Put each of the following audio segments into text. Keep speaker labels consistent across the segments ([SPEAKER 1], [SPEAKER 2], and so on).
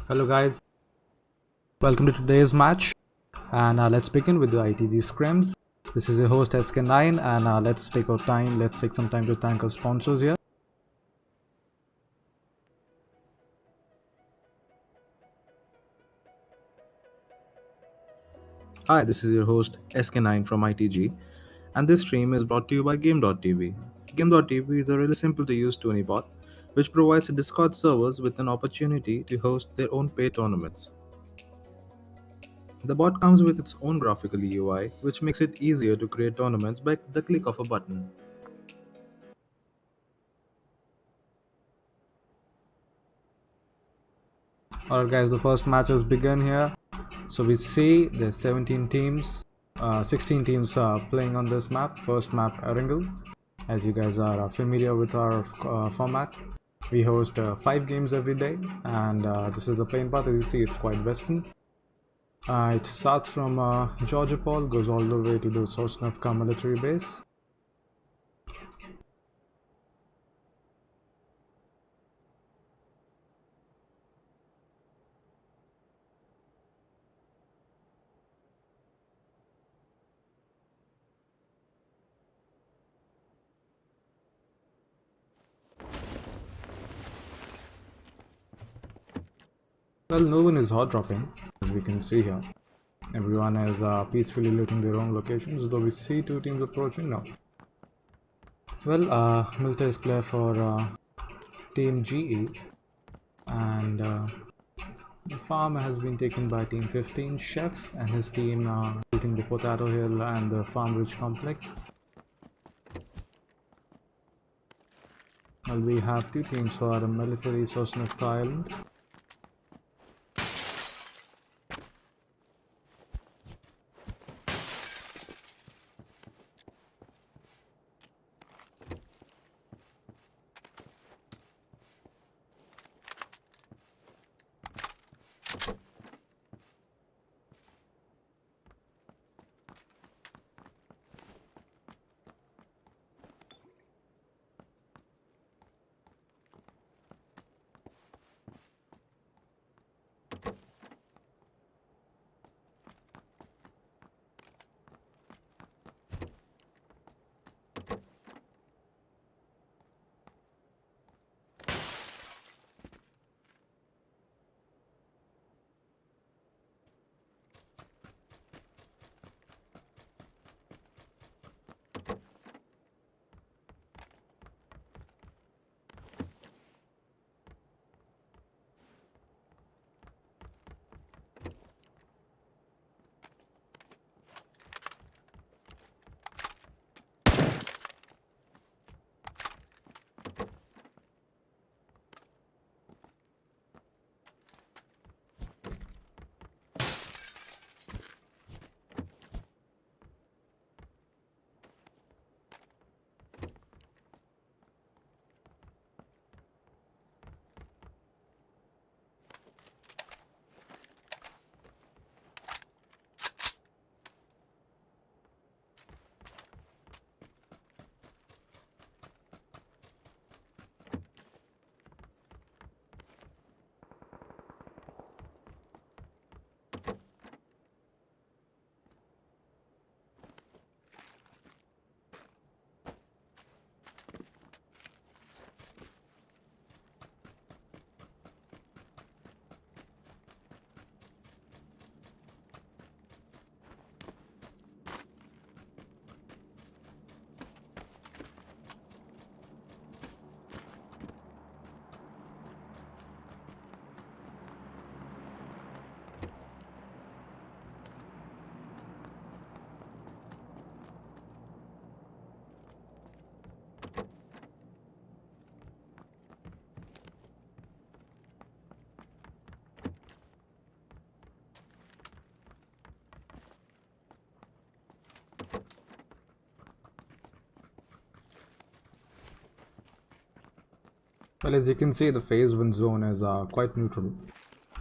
[SPEAKER 1] Hello guys, welcome to today's match and let's begin with the Itg Scrims. This is your host SK9 and let's take some time to thank our sponsors here.
[SPEAKER 2] Hi, this is your host SK9 from ITG, and this stream is brought to you by Game.tv. Game.tv is a really simple to use tourney bot which provides Discord servers with an opportunity to host their own paid tournaments. The bot comes with its own graphical UI, which makes it easier to create tournaments by the click of a button.
[SPEAKER 1] Alright guys, the first match has begun here. So we see there's 17 teams, 16 teams playing on this map. First map Erangel. As you guys are familiar with our format, we host 5 games every day and this is the playing path. As you see, it's quite western. It starts from Georgia Paul, goes all the way to the Sosnovka military base. Well, no one is hot dropping, as we can see here. Everyone is peacefully looting their own locations, though we see 2 teams approaching now. Well, Milta is clear for Team GE, and the farm has been taken by Team 15. Chef and his team looting the Potato Hill and the Farm Ridge complex. Well, we have 2 teams for the military Sosnovka Island. Well, as you can see, the phase 1 zone is quite neutral.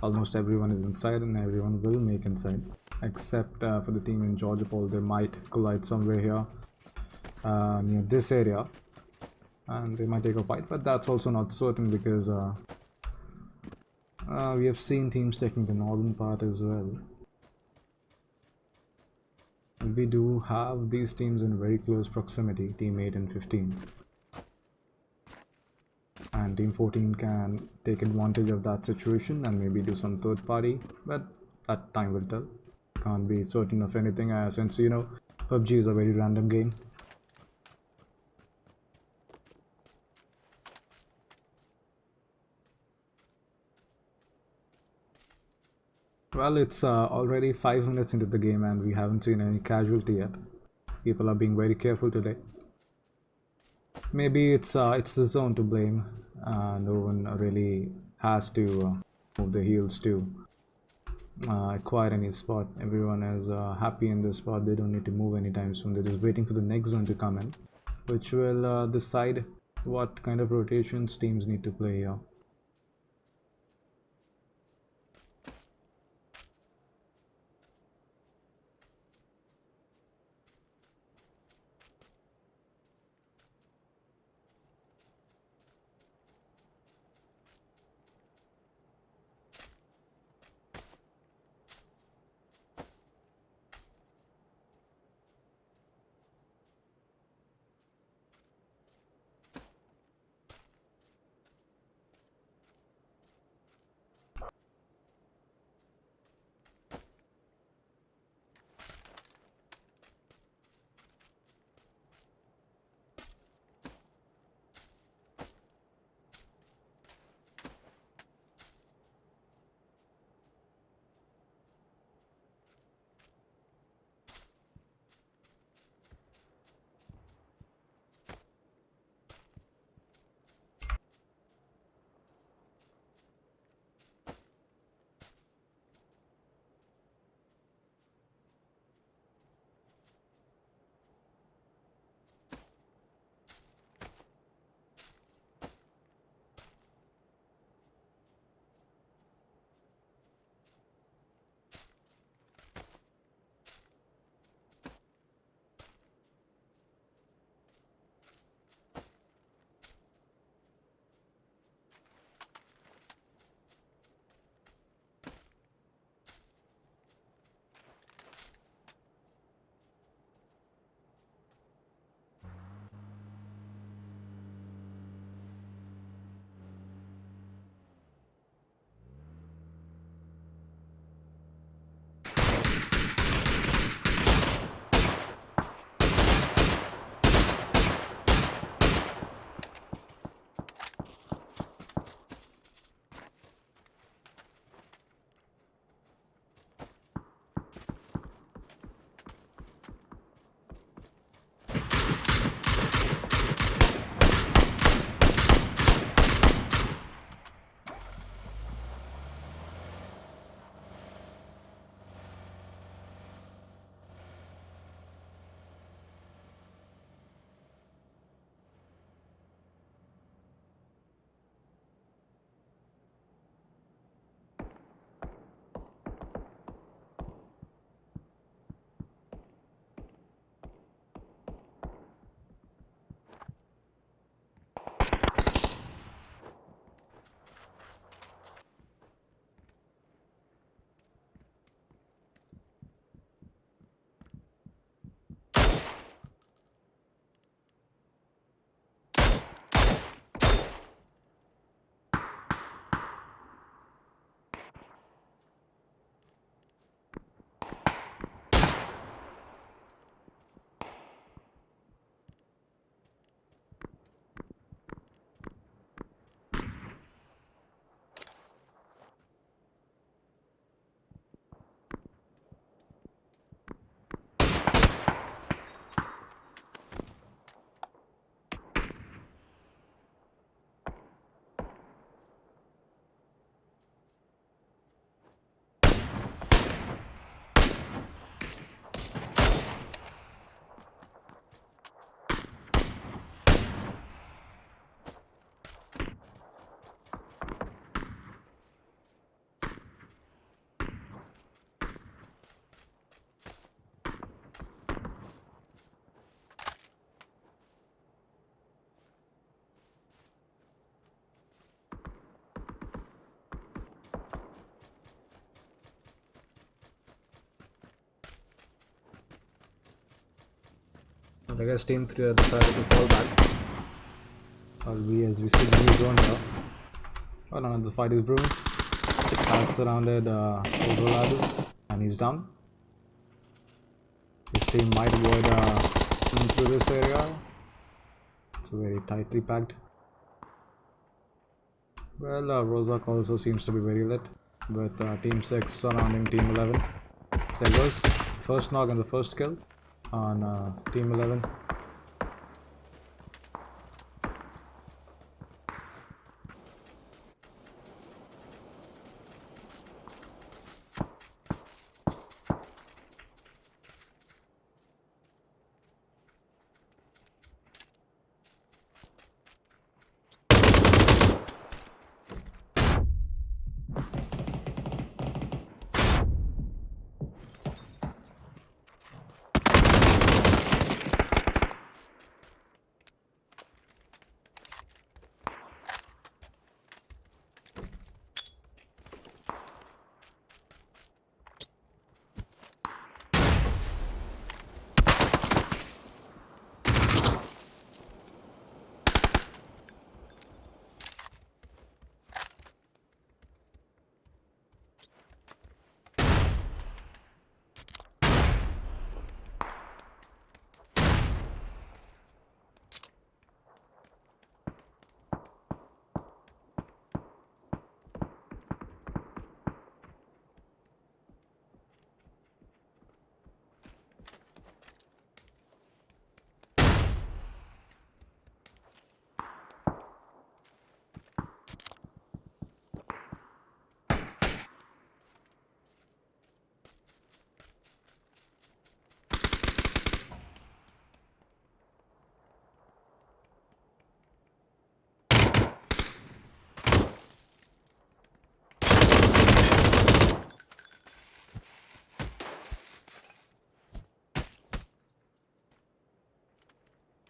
[SPEAKER 1] Almost everyone is inside and everyone will make inside. Except for the team in Georgia Paul, they might collide somewhere here near this area. And they might take a fight, but that's also not certain because We have seen teams taking the northern part as well. We do have these teams in very close proximity, team 8 and 15. And team 14 can take advantage of that situation and maybe do some third party, but that time will tell. Can't be certain of anything since PUBG is a very random game. Well, it's already 5 minutes into the game and we haven't seen any casualty yet. People are being very careful today. Maybe it's the zone to blame. No one really has to move the heels to acquire any spot. Everyone is happy in this spot. They don't need to move anytime soon. They're just waiting for the next zone to come in, which will decide what kind of rotations teams need to play here. And I guess team 3 decided to fall back. As we see the zone here. Oh no, the fight is brewing. Has surrounded Overladder and he's down. His team might avoid into this area. It's very tightly packed. Well, Rozak also seems to be very lit with Team 6 surrounding Team 11. There goes first knock and the first kill on Team 11.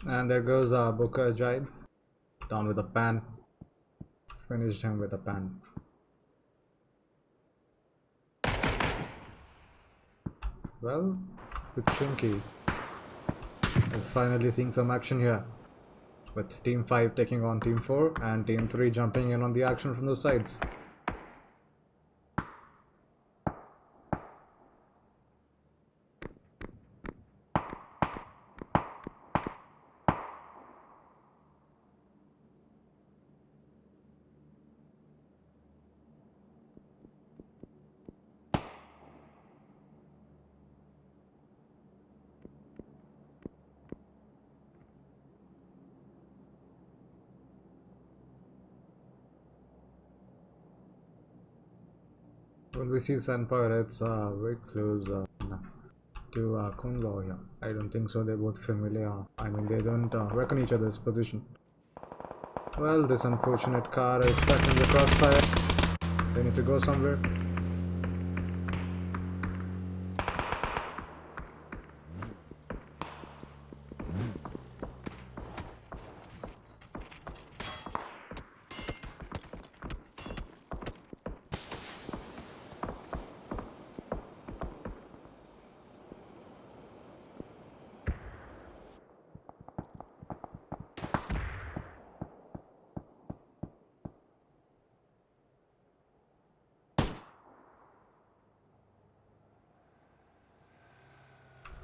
[SPEAKER 1] And there goes Booker Ajaib down with a pan. Finished him with a pan. Well, Chinky is finally seeing some action here, with Team 5 taking on Team 4 and Team 3 jumping in on the action from the sides. Well, we see Sun Pirates very close to Kung Lao here. I don't think so, they're both familiar. I mean, they don't reckon each other's position. Well, this unfortunate car is stuck in the crossfire. They need to go somewhere.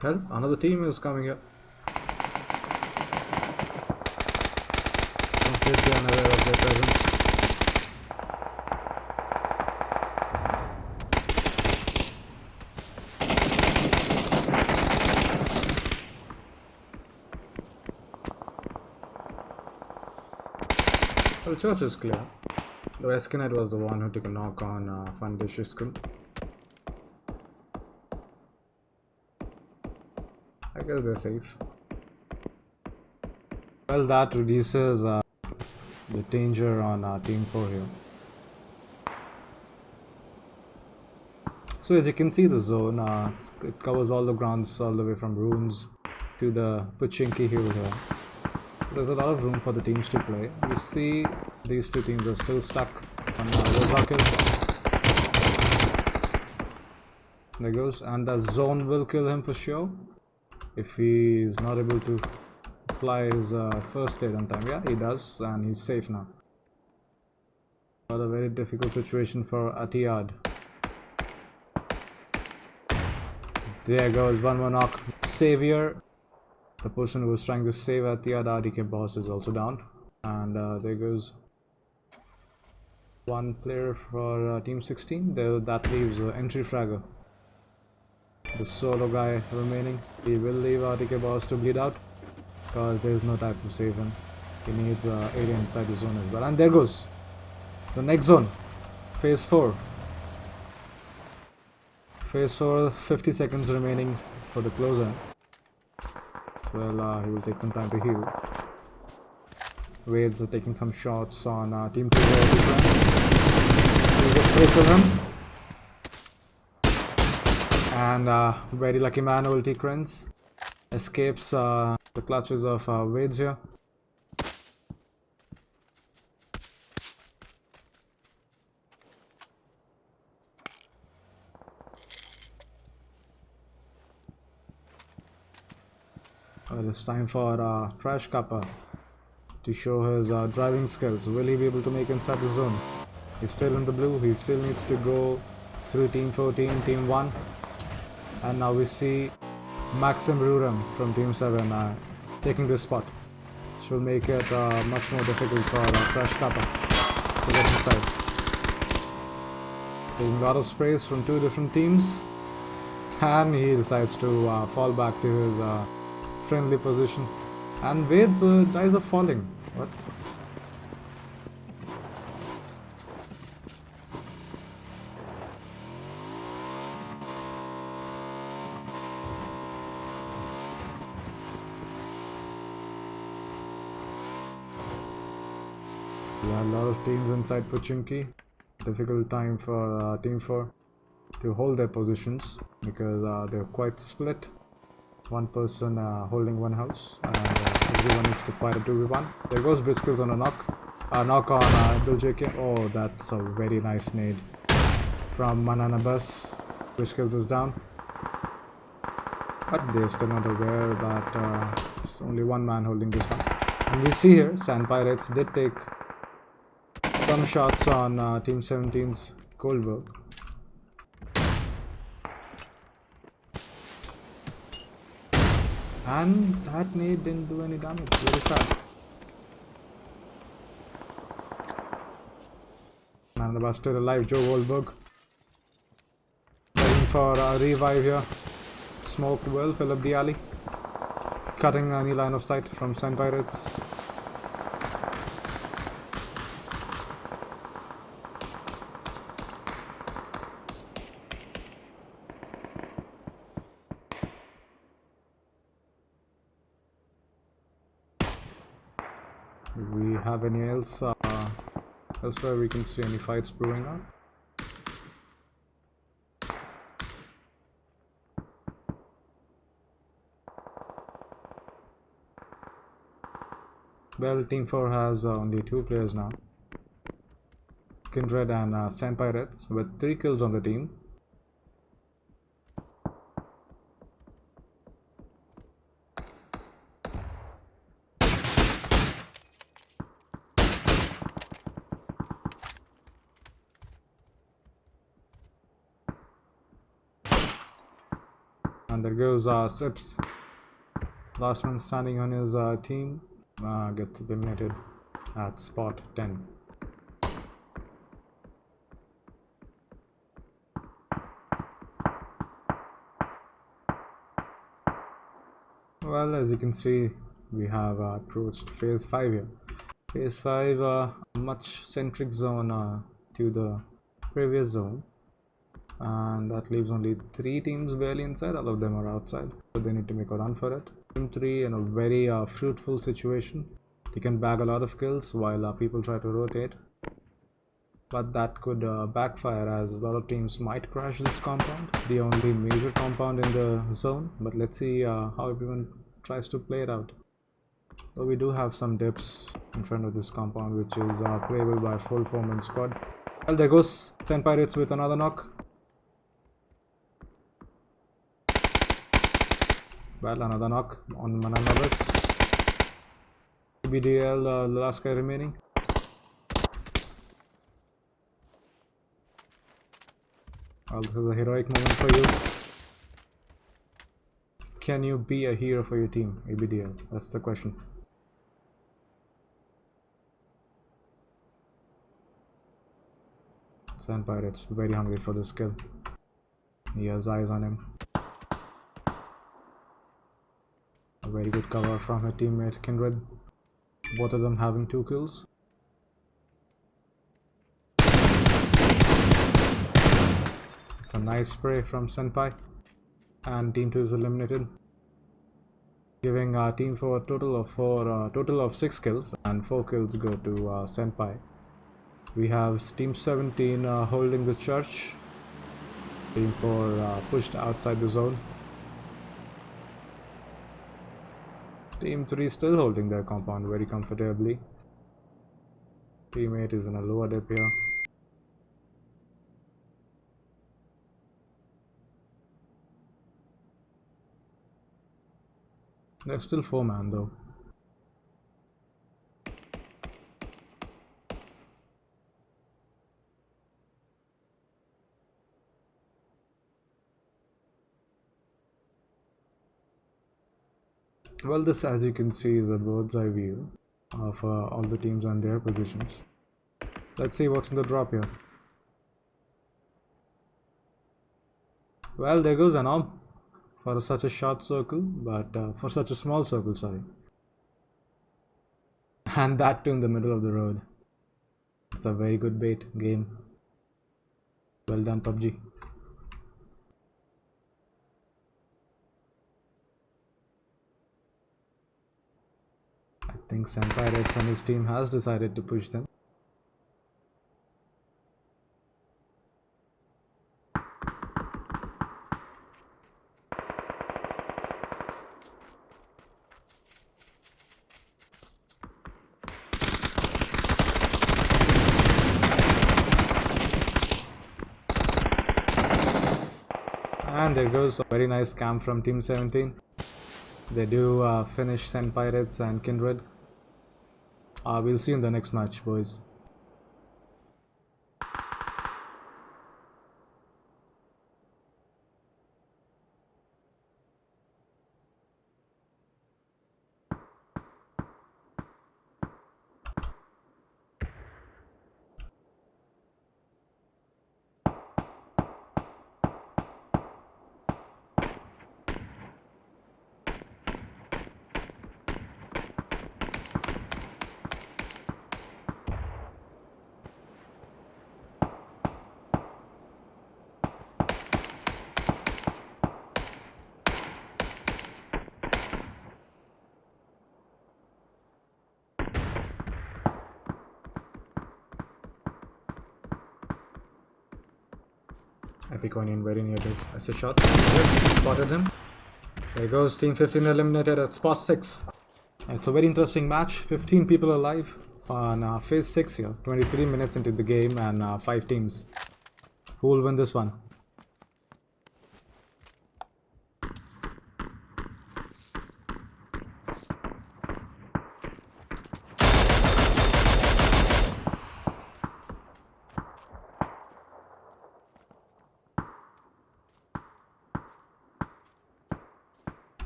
[SPEAKER 1] Well, another team is coming here. Completely unaware of their presence. Well, the church is clear. The Eskinite was the one who took a knock on Fundish's school. I guess they're safe. Well, that reduces the danger on Team 4 here. So as you can see, the zone, it covers all the grounds all the way from ruins to the Pachinki hill here. There's a lot of room for the teams to play. You see these two teams are still stuck on Rozak hill. There goes, and the zone will kill him for sure. if he is not able to apply his first aid on time. Yeah, he does, and he's safe now. But a very difficult situation for Atiyad. There goes one more knock. Savior, the person who was trying to save Atiyad, RDK boss, is also down. And there goes one player for team 16. That leaves entry fragger, the solo guy remaining. He will leave RDK boss to bleed out because there is no time to save him. He needs area inside the zone as well. And there goes the next zone, phase 4. Phase 4, 50 seconds remaining for the closer. Well, he will take some time to heal. Wade's taking some shots on team 2. He just pray for him. And very lucky man, ulti Krens escapes the clutches of Wade's here. Well, it's time for Trash Kappa to show his driving skills. Will he be able to make inside the zone? He's still in the blue. He still needs to go through team 14, team 1. And now we see Maxim Ruram from team 7 taking this spot, which will make it much more difficult for Trash Kappa to get inside. Taking a lot of sprays from 2 different teams, and he decides to fall back to his friendly position. And Wade's dice are falling. What? Yeah, a lot of teams inside Pochinki. Difficult time for team 4 to hold their positions because they're quite split. One person holding one house, and everyone needs to fight a 2v1. There goes Briskles on a knock. Knock on Itg. Oh, that's a very nice nade from Manana Bus. Briskles is down. But they're still not aware that it's only one man holding this one. And we see here, Sand Pirates did take some shots on Team 17's Goldberg. And that nade didn't do any damage. Very sad. And the bastard alive, Joe Goldberg. Waiting for a revive here. Smoke will fill up the alley. Cutting any line of sight from Sand Pirates. We have any else elsewhere we can see any fights brewing up? Well, Team 4 has only 2 players now. Kindred and Sand Pirates with 3 kills on the team. And there goes Sips. Last one standing on his team gets eliminated at spot 10. Well, as you can see, we have approached phase 5 here. Phase 5, a much centric zone to the previous zone. And that leaves only 3 teams barely inside. All of them are outside, so they need to make a run for it. Team 3 in a very fruitful situation. They can bag a lot of kills while people try to rotate, but that could backfire, as a lot of teams might crash this compound, the only major compound in the zone. But let's see how everyone tries to play it out. So we do have some dips in front of this compound, which is playable by full 4-man squad. Well, there goes Sand Pirates with another knock. Well, another knock on Mananavis. BDL, the last guy remaining. Well, this is a heroic moment for you. Can you be a hero for your team, ABDL? That's the question. Sand Pirates, very hungry for this kill. He has eyes on him. A very good cover from her teammate Kindred. Both of them having 2 kills. It's a nice spray from Senpai. And Team 2 is eliminated. Giving our Team 4 a total of 6 kills. And 4 kills go to Senpai. We have Team 17 holding the church. Team 4 pushed outside the zone. Team 3 still holding their compound very comfortably. Team 8 is in a lower dip here. There's still 4 man though. Well, this, as you can see, is a bird's eye view of all the teams and their positions. Let's see what's in the drop here. Well, there goes an arm for such a short circle, but for such a small circle, sorry. And that too in the middle of the road. It's a very good bait game. Well done, PUBG. I think Senpai Reds and his team has decided to push them. And there goes a very nice camp from Team 17. They do finish Senpai Reds and Kindred. We'll see you in the next match, boys. Epiconian very near this. That's a shot. Yes, spotted him. There goes Team 15 eliminated at spot 6. It's a very interesting match. 15 people alive on phase 6 here. 23 minutes into the game and 5 teams. Who will win this one?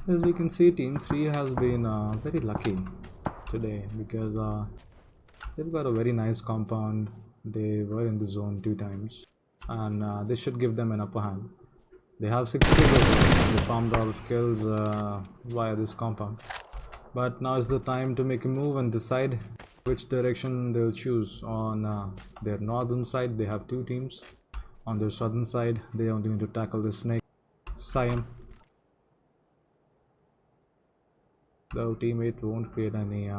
[SPEAKER 1] As we can see, Team 3 has been very lucky today because they've got a very nice compound. They were in the zone 2 times and this should give them an upper hand. They have 6 kills. They farmed out of kills via this compound. But now is the time to make a move and decide which direction they'll choose. On their northern side, they have 2 teams. On their southern side, they only need to tackle the snake, Siam. Though teammate won't create any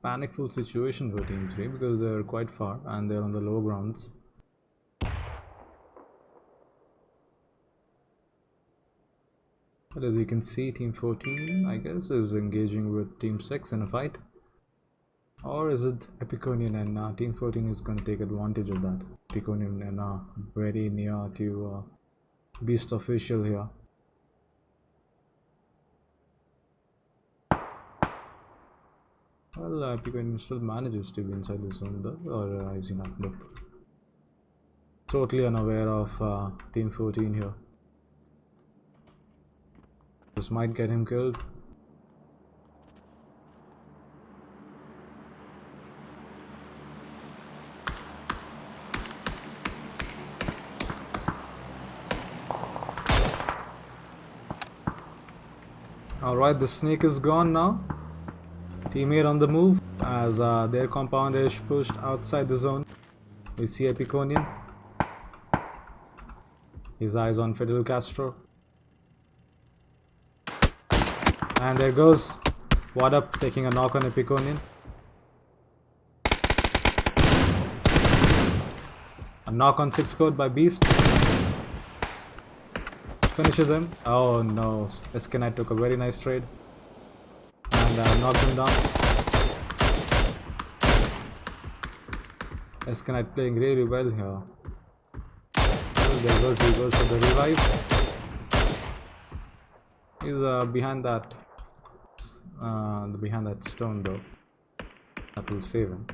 [SPEAKER 1] panicful situation for Team 3 because they're quite far and they're on the low grounds. But as you can see, Team 14, I guess, is engaging with Team 6 in a fight. Or is it Epiconian and Team 14 is going to take advantage of that? Epiconian and very near to Beast Official here. Well, Piconian still manages to be inside the zone though, or is he not? Nope. Totally unaware of Team 14 here. This might get him killed. Alright, the snake is gone now. Teammate on the move as their compound is pushed outside the zone. We see Epiconian. His eyes on Fidel Castro. And there goes What Up taking a knock on Epiconian. A knock on 6 code by Beast. Finishes him. Oh no, Eskenite took a very nice trade and knocked him down. Eskenite playing really well here. Well, there goes, he goes for the revive. He's behind that stone though. That will save him.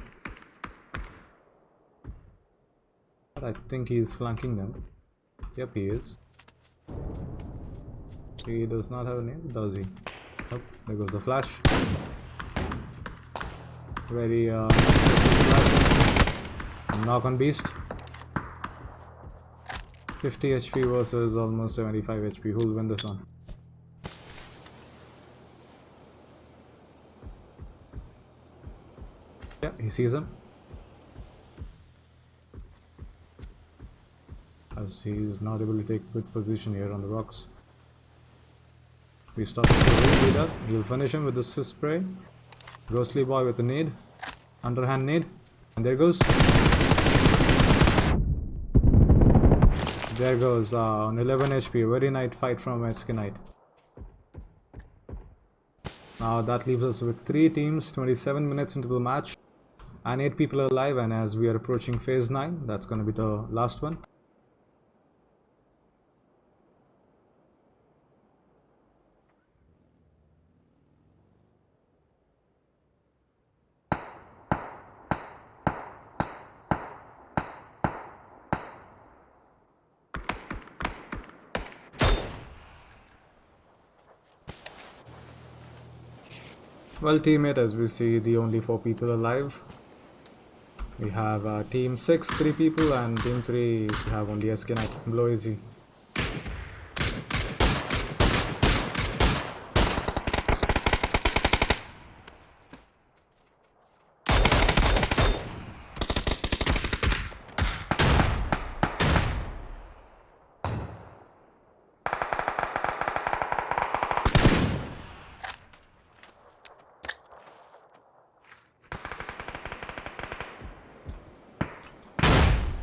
[SPEAKER 1] But I think he's flanking them. Yep, he is. He does not have a name, does he? Oh, there goes the flash. Very knock on Beast. 50 HP versus almost 75 HP. Who'll win this one? Yeah, he sees him. As he is not able to take good position here on the rocks. We stop the leader. He'll finish him with the Swiss spray. Ghostly boy with a nade. Underhand nade. And there goes. There goes on 11 HP. Very nice fight from Eskenite. Now that leaves us with 3 teams, 27 minutes into the match. And 8 people alive. And as we are approaching phase 9, that's going to be the last one. Well, teammate, as we see, the only 4 people alive. We have team 6, 3 people, and team 3, we have only Eskenite. Blow easy.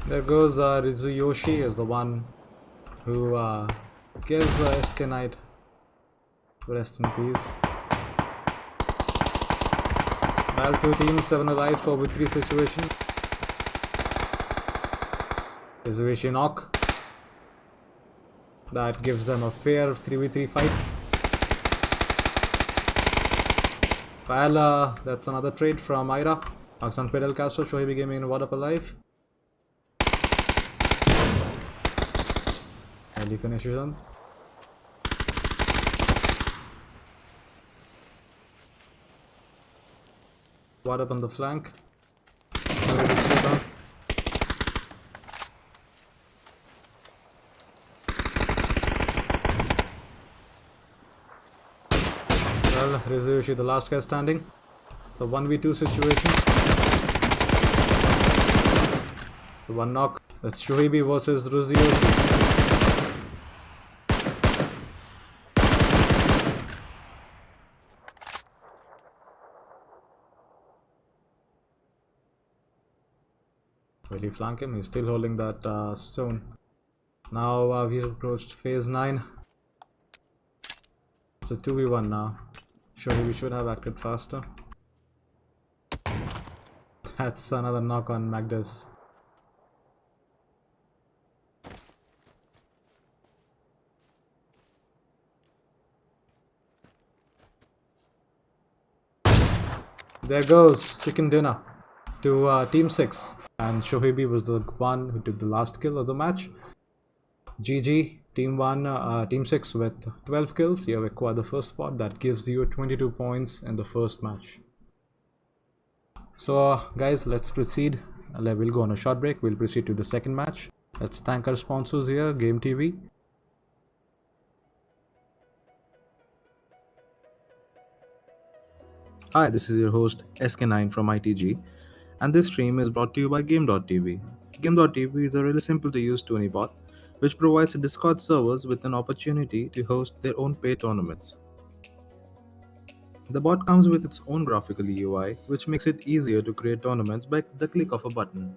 [SPEAKER 1] There goes Rizuyoshi is the one who gives Eskenite rest in peace. Well, 2 teams, 7 alive, 4v3 situation. Rizuyoshi knock. That gives them a fair 3v3 fight. Well, that's another trade from Ira. Oxan Fidel Castro, Shohei Gaming and What Up alive. And you finish them. What Up on the flank. Well, Rizuyoshi, the last guy standing. It's a 1v2 situation. So 1 knock. That's Shohei versus Rizuyoshi. Will he flank him? He's still holding that stone. Now we have approached phase 9. It's a 2v1 now. Surely we should have acted faster. That's another knock on Magdas. There goes chicken dinner to Team 6. And Shoheibi was the one who took the last kill of the match. GG, Team 6 with 12 kills. You have acquired the first spot. That gives you 22 points in the first match. So guys, let's proceed. We'll go on a short break. We'll proceed to the second match. Let's thank our sponsors here, Game TV.
[SPEAKER 2] Hi, this is your host SK9 from ITG, and this stream is brought to you by Game.tv. Game.tv is a really simple to use 20 bot which provides Discord servers with an opportunity to host their own paid tournaments. The bot comes with its own graphical UI, which makes it easier to create tournaments by the click of a button.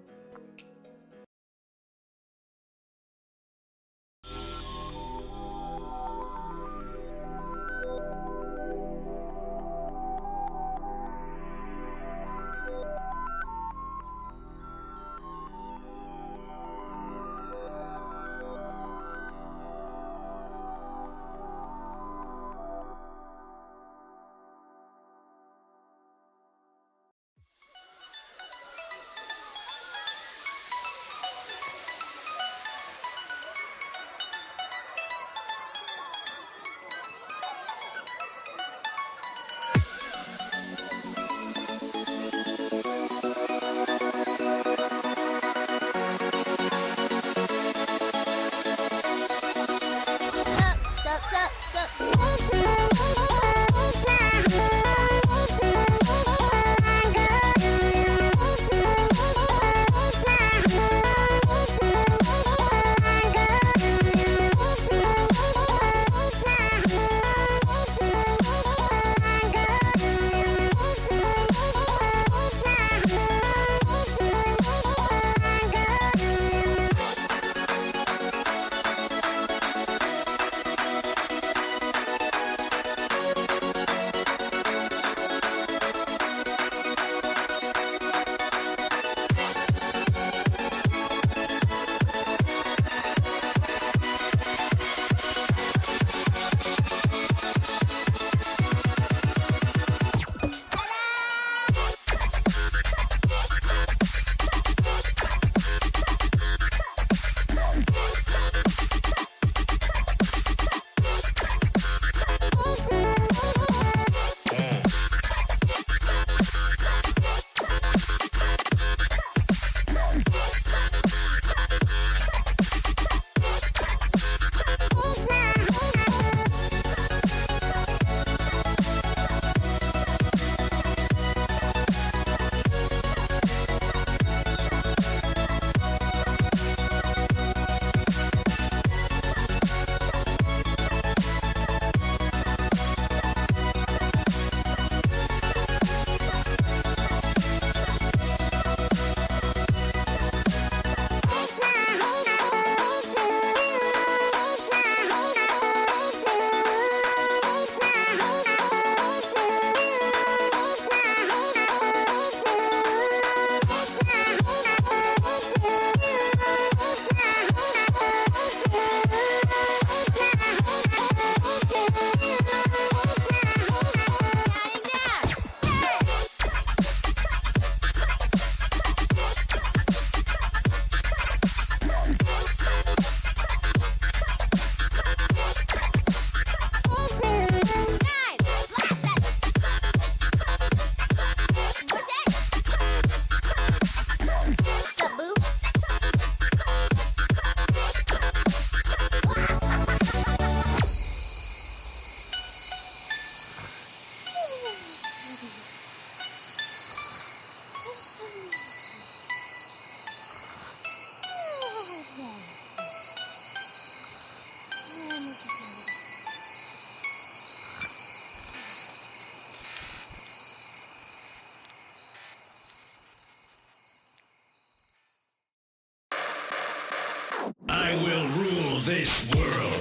[SPEAKER 3] I will rule this world.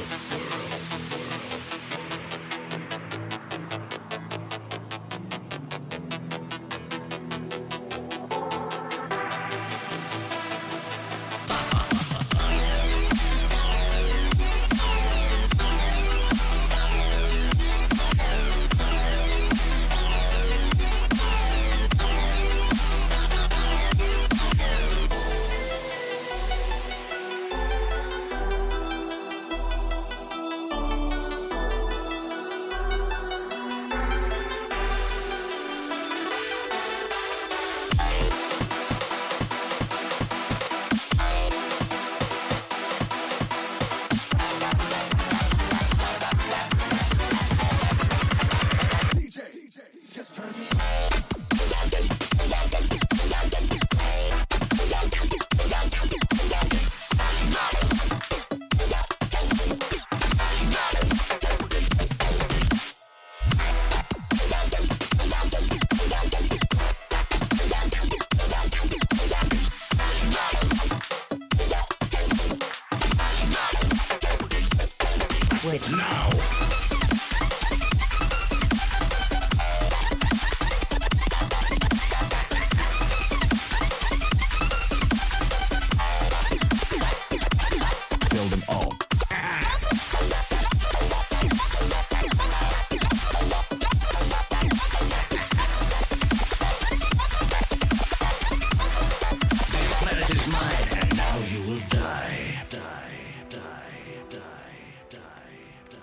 [SPEAKER 3] it now! Kill them all. This planet is mine, and now you will die. Die, die, die, die, die, die.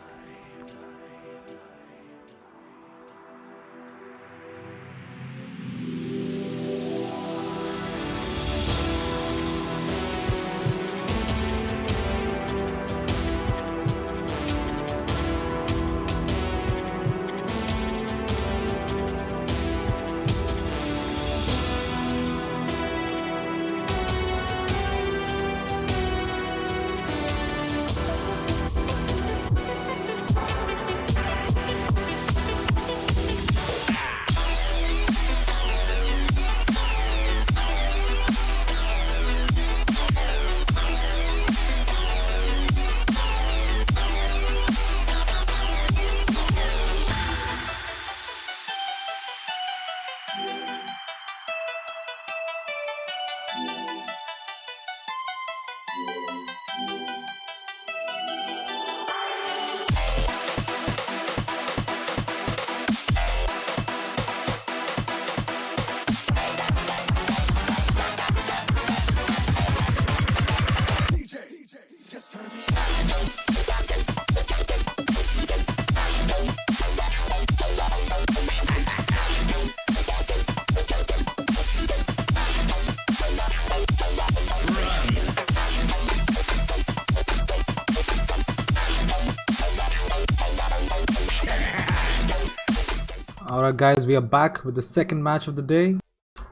[SPEAKER 1] Alright guys, we are back with the second match of the day.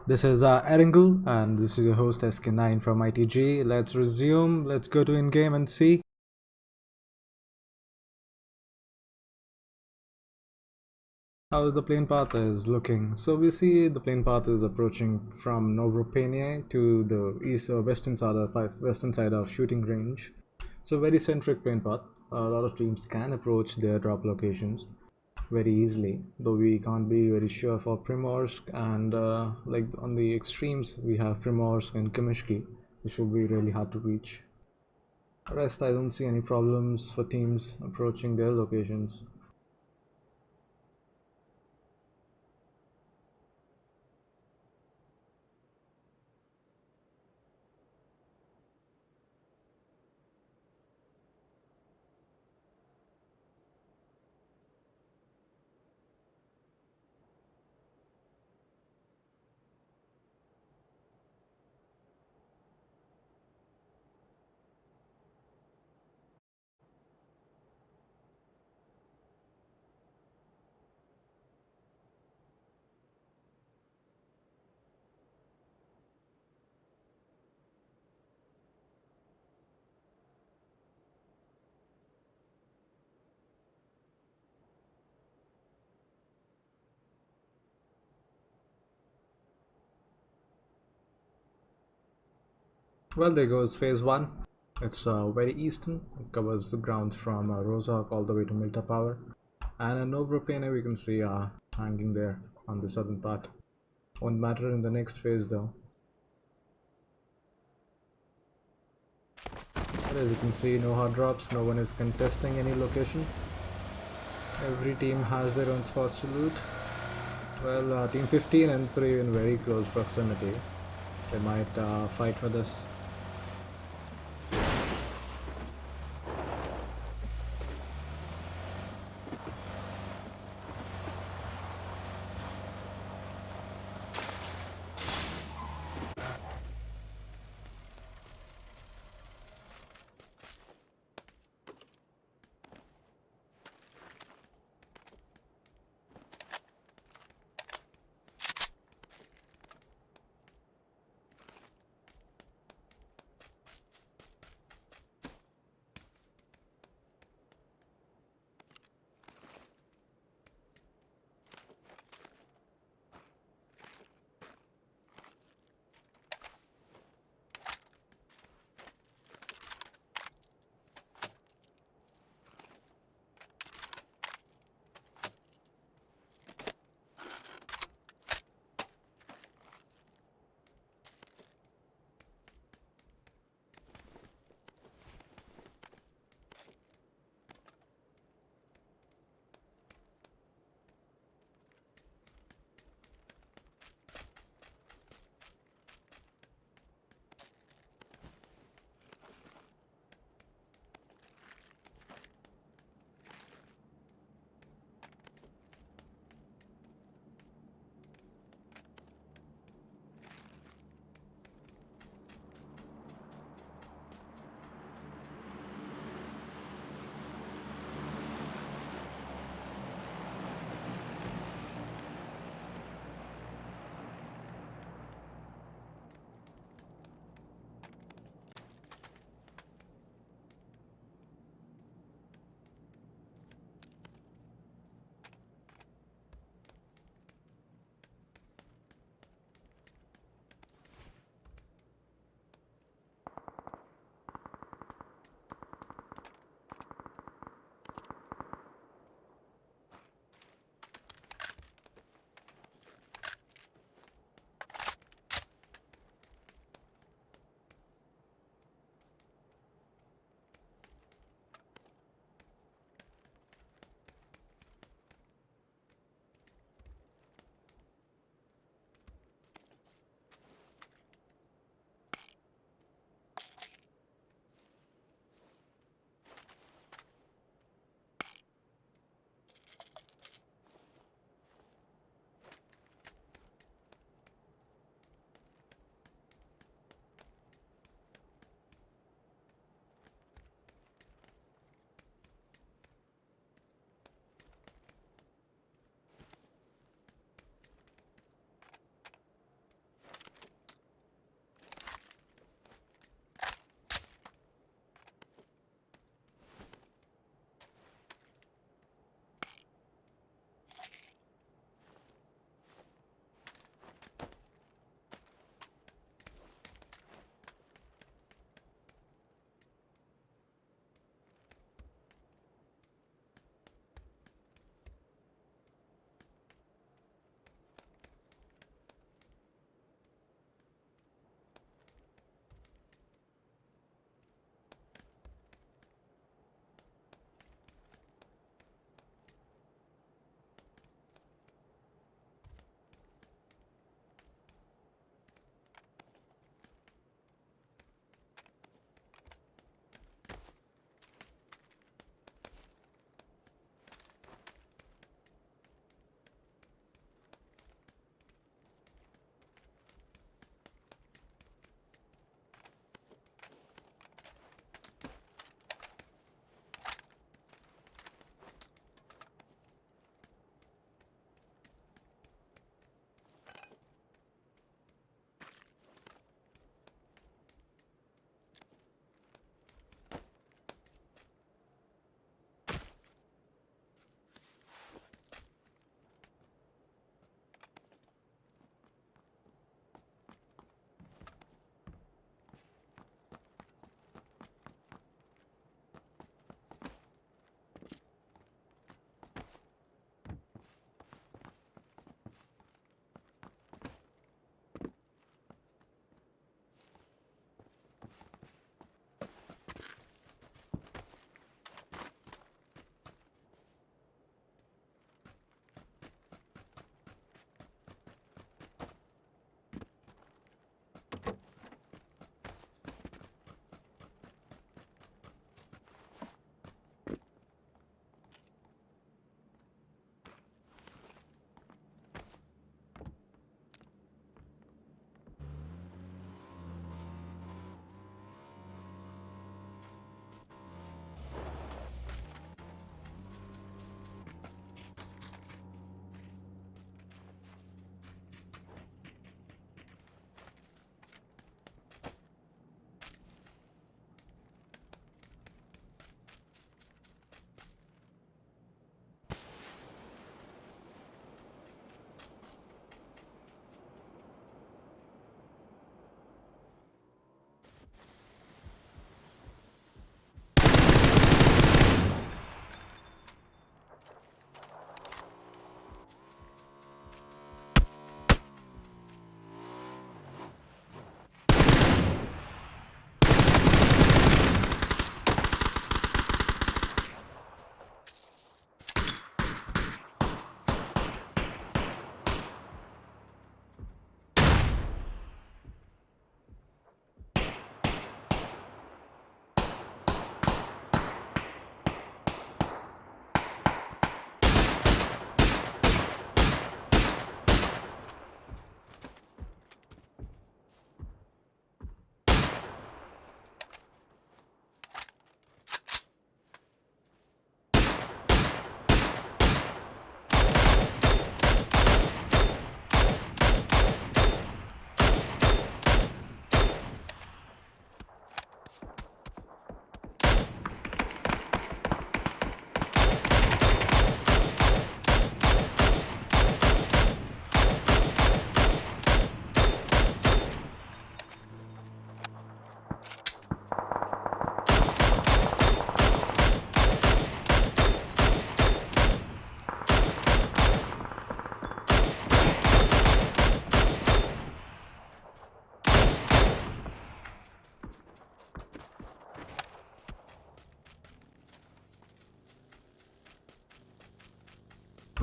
[SPEAKER 1] This is Erangel and this is your host SK9 from ITG. Let's resume, let's go to in-game and see. How the plane path is looking. So we see the plane path is approaching from Novropenia to the east or western side of shooting range. So very centric plane path. A lot of teams can approach their drop locations very easily, though we can't be very sure for Primorsk and like on the extremes we have Primorsk and Kamishki, which will be really hard to reach. Rest, I don't see any problems for teams approaching their locations. Well, there goes phase 1. It's very eastern. It covers the grounds from Rozhok all the way to Milta Power. And in Novropenia we can see hanging there on the southern part. Won't matter in the next phase though. But as you can see, no hard drops, no one is contesting any location. Every team has their own spots to loot. Well, team 15 and 3 in very close proximity. They might fight for this.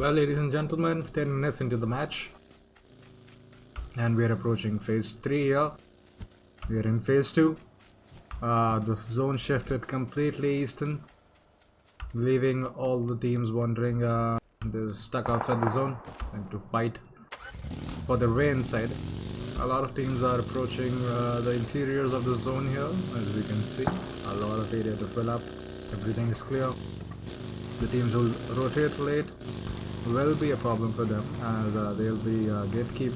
[SPEAKER 1] Well, ladies and gentlemen, 10 minutes into the match, and we are approaching phase 3 here. We are in phase 2. The zone shifted completely eastern, leaving all the teams wondering they're stuck outside the zone and to fight for their way inside. A lot of teams are approaching the interiors of the zone here, as we can see. A lot of area to fill up. Everything is clear. The teams who rotate late will be a problem for them, as they'll be gatekept.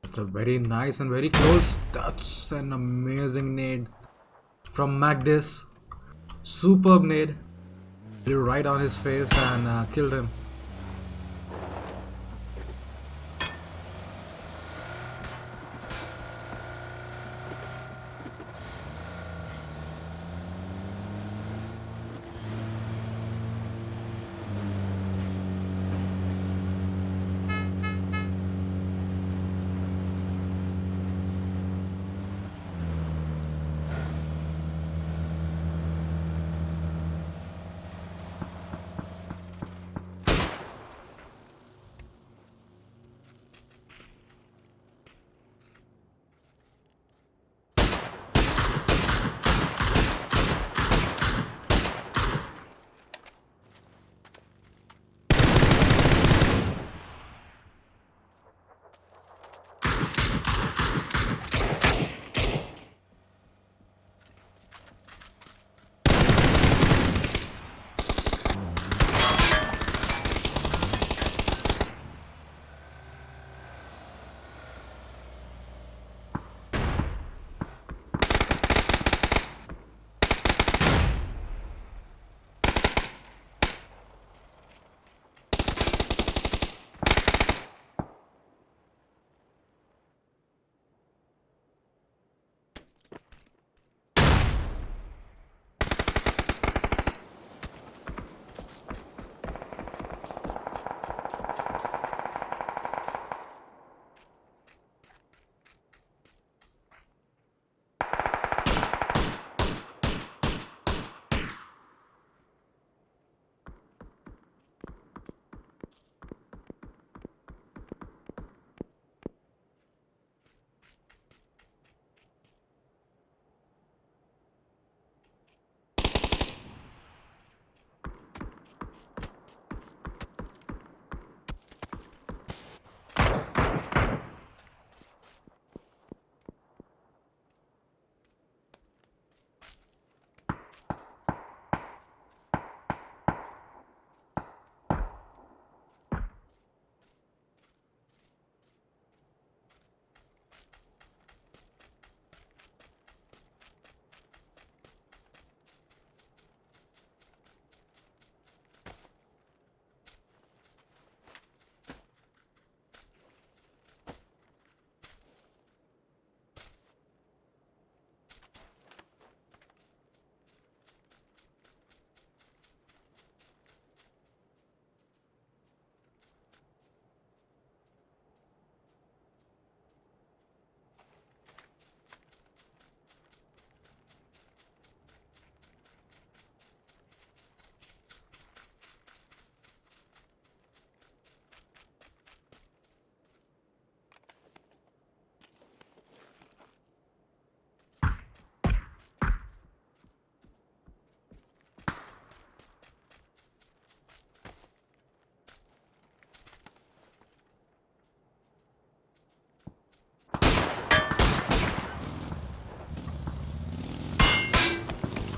[SPEAKER 1] It's a very nice and very close. That's an amazing nade from Magdis. Superb nade. Blew right on his face and killed him.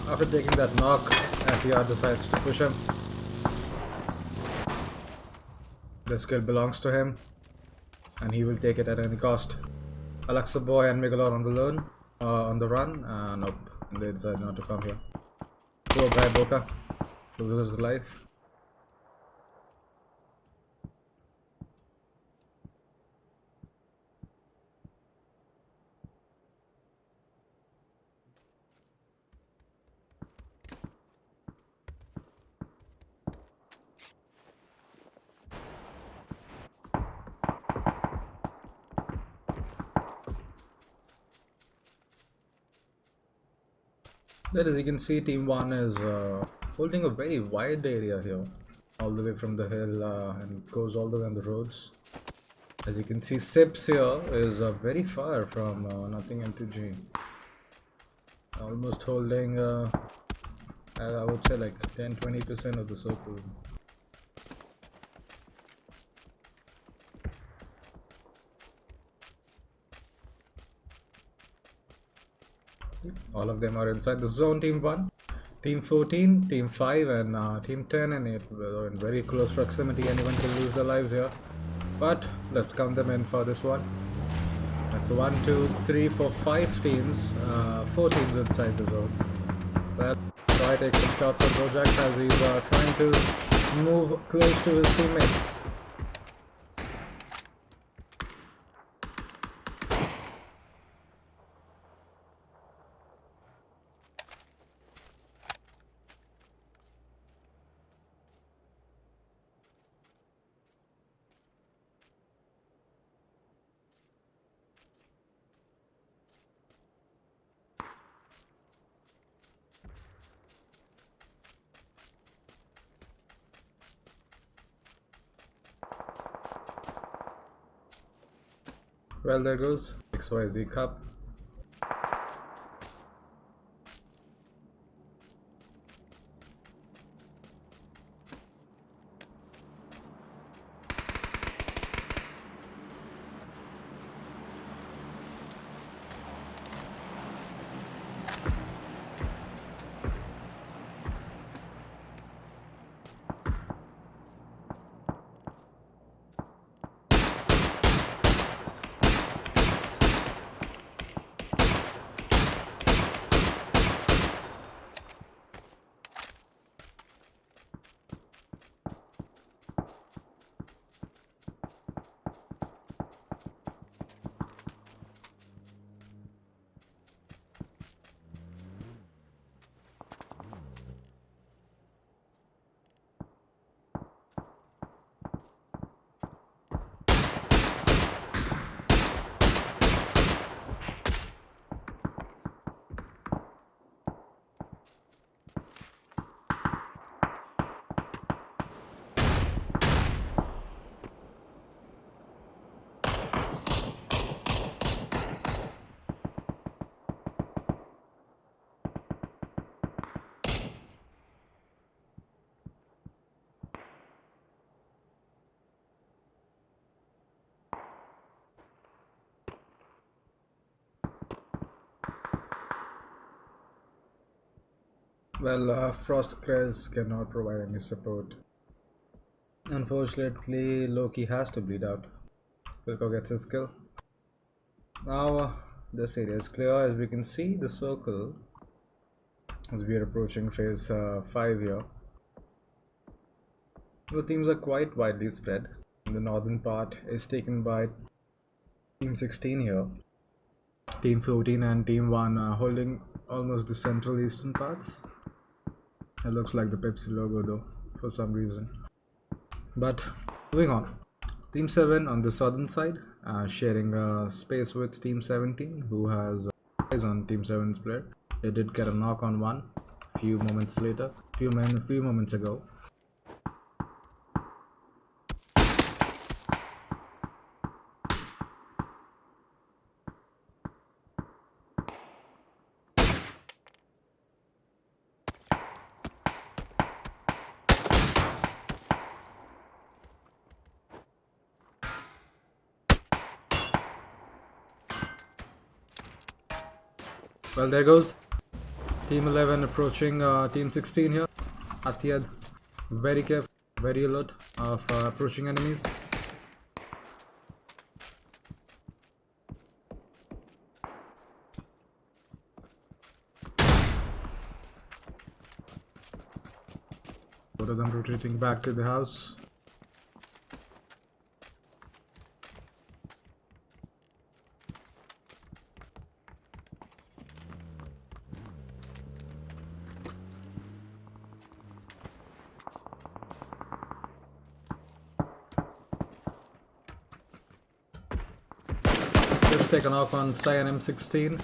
[SPEAKER 1] After taking that knock, FDR decides to push him. This kill belongs to him, and he will take it at any cost. Alexa Boy and Megalon on the run. Nope, they decide not to come here. Poor guy Boca loses his life. That is, you can see Team 1 is holding a very wide area here, all the way from the hill and goes all the way on the roads. As you can see, Sips here is very far from Nothing M2G. Almost holding, I would say like 10-20% of the circle. All of them are inside the zone. Team 1, Team 14, Team 5 and Team 10 and 8 are in very close proximity. Anyone can lose their lives here. But let's count them in for this one. That's 1, 2, 3, 4, 5 teams. 4 teams inside the zone. Well, try take some shots on Bojack as he's trying to move close to his teammates. Well, there goes XYZ Cup. Well, Frost Crest cannot provide any support. Unfortunately, Loki has to bleed out. Wilco gets his kill. Now, this area is clear. As we can see, the circle, as we are approaching phase 5 here. The teams are quite widely spread. The northern part is taken by Team 16 here. Team 14 and Team 1 are holding almost the central eastern parts. It looks like the Pepsi logo though, for some reason. But moving on. Team 7 on the southern side, sharing space with Team 17, who has eyes on Team 7's player. They did get a knock on one a few moments later, few moments ago. Well, there goes Team 11 approaching Team 16 here. Atiyad, very careful, very alert of approaching enemies. Both of them retreating back to the house. Let's take a knock on Cyan M16.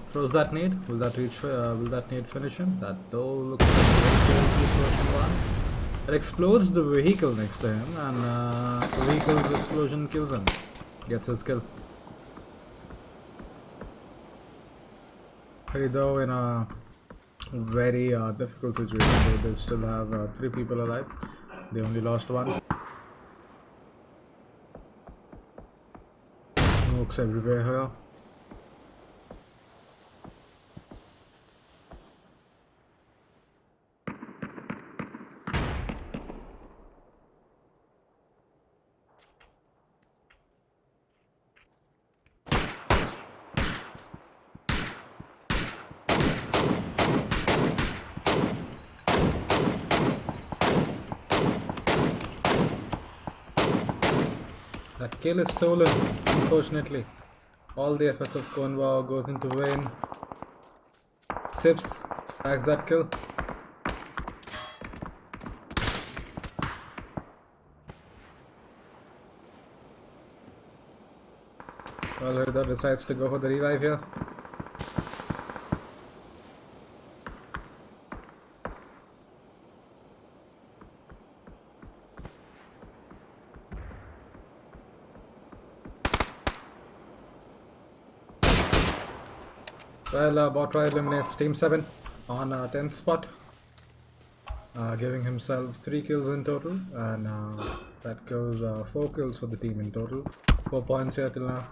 [SPEAKER 1] Throws that nade. Will that reach? Will that nade finish him? That though looks like very close to approaching one. It explodes the vehicle next to him, and the vehicle's explosion kills him. Gets his kill. Hey, though, in a very difficult situation, they still have 3 people alive. They only lost 1. Smokes everywhere here. That kill is stolen, unfortunately. All the efforts of Konwa goes into vain. Sips bags that kill. Well, Ridha decides to go for the revive here. Well, Botra eliminates Team 7 on 10th spot, giving himself 3 kills in total, and that goes 4 kills for the team in total. 4 points here till now.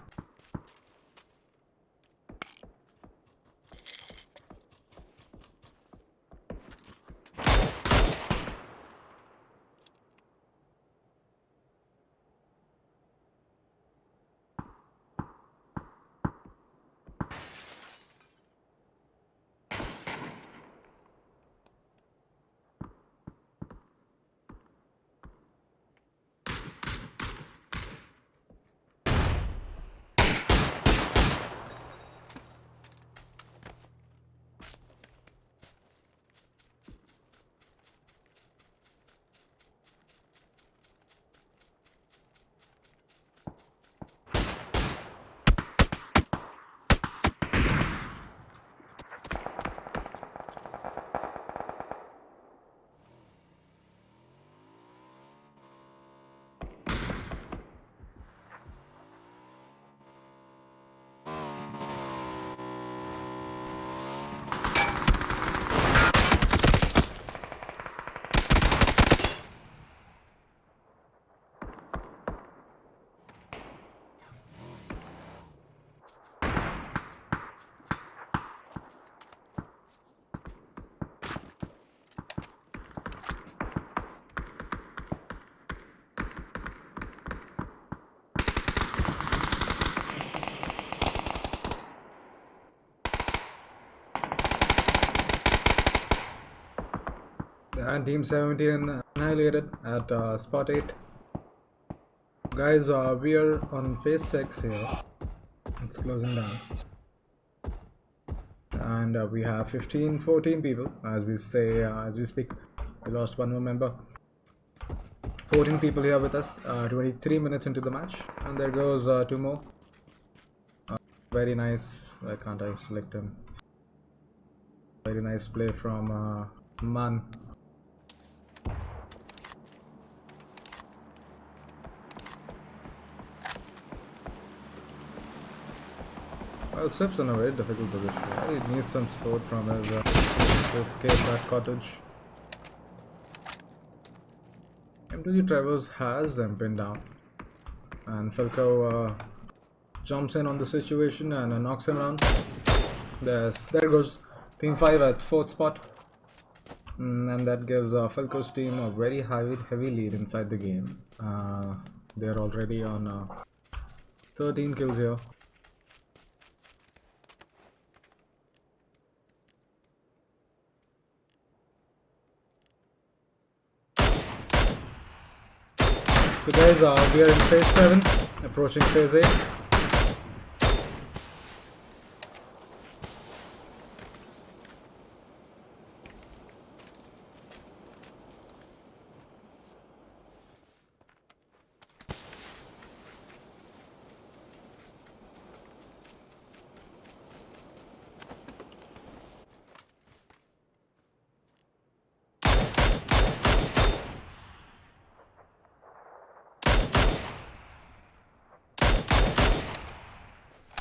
[SPEAKER 1] And Team 17 annihilated at spot 8. Guys, we are on phase 6 here. It's closing down. And we have 14 people, as we say, as we speak. We lost 1 more member. 14 people here with us, 23 minutes into the match. And there goes 2 more. Very nice. Why can't I select him? Very nice play from Man. Well, Sip's in a very difficult position. He needs some support from his to escape that cottage. MTG Travers has them pinned down, and Falco jumps in on the situation and knocks him around. There goes Team 5 at 4th spot. And that gives Falco's team a very heavy lead inside the game. They're already on 13 kills here. So guys, we are in phase 7, approaching phase 8.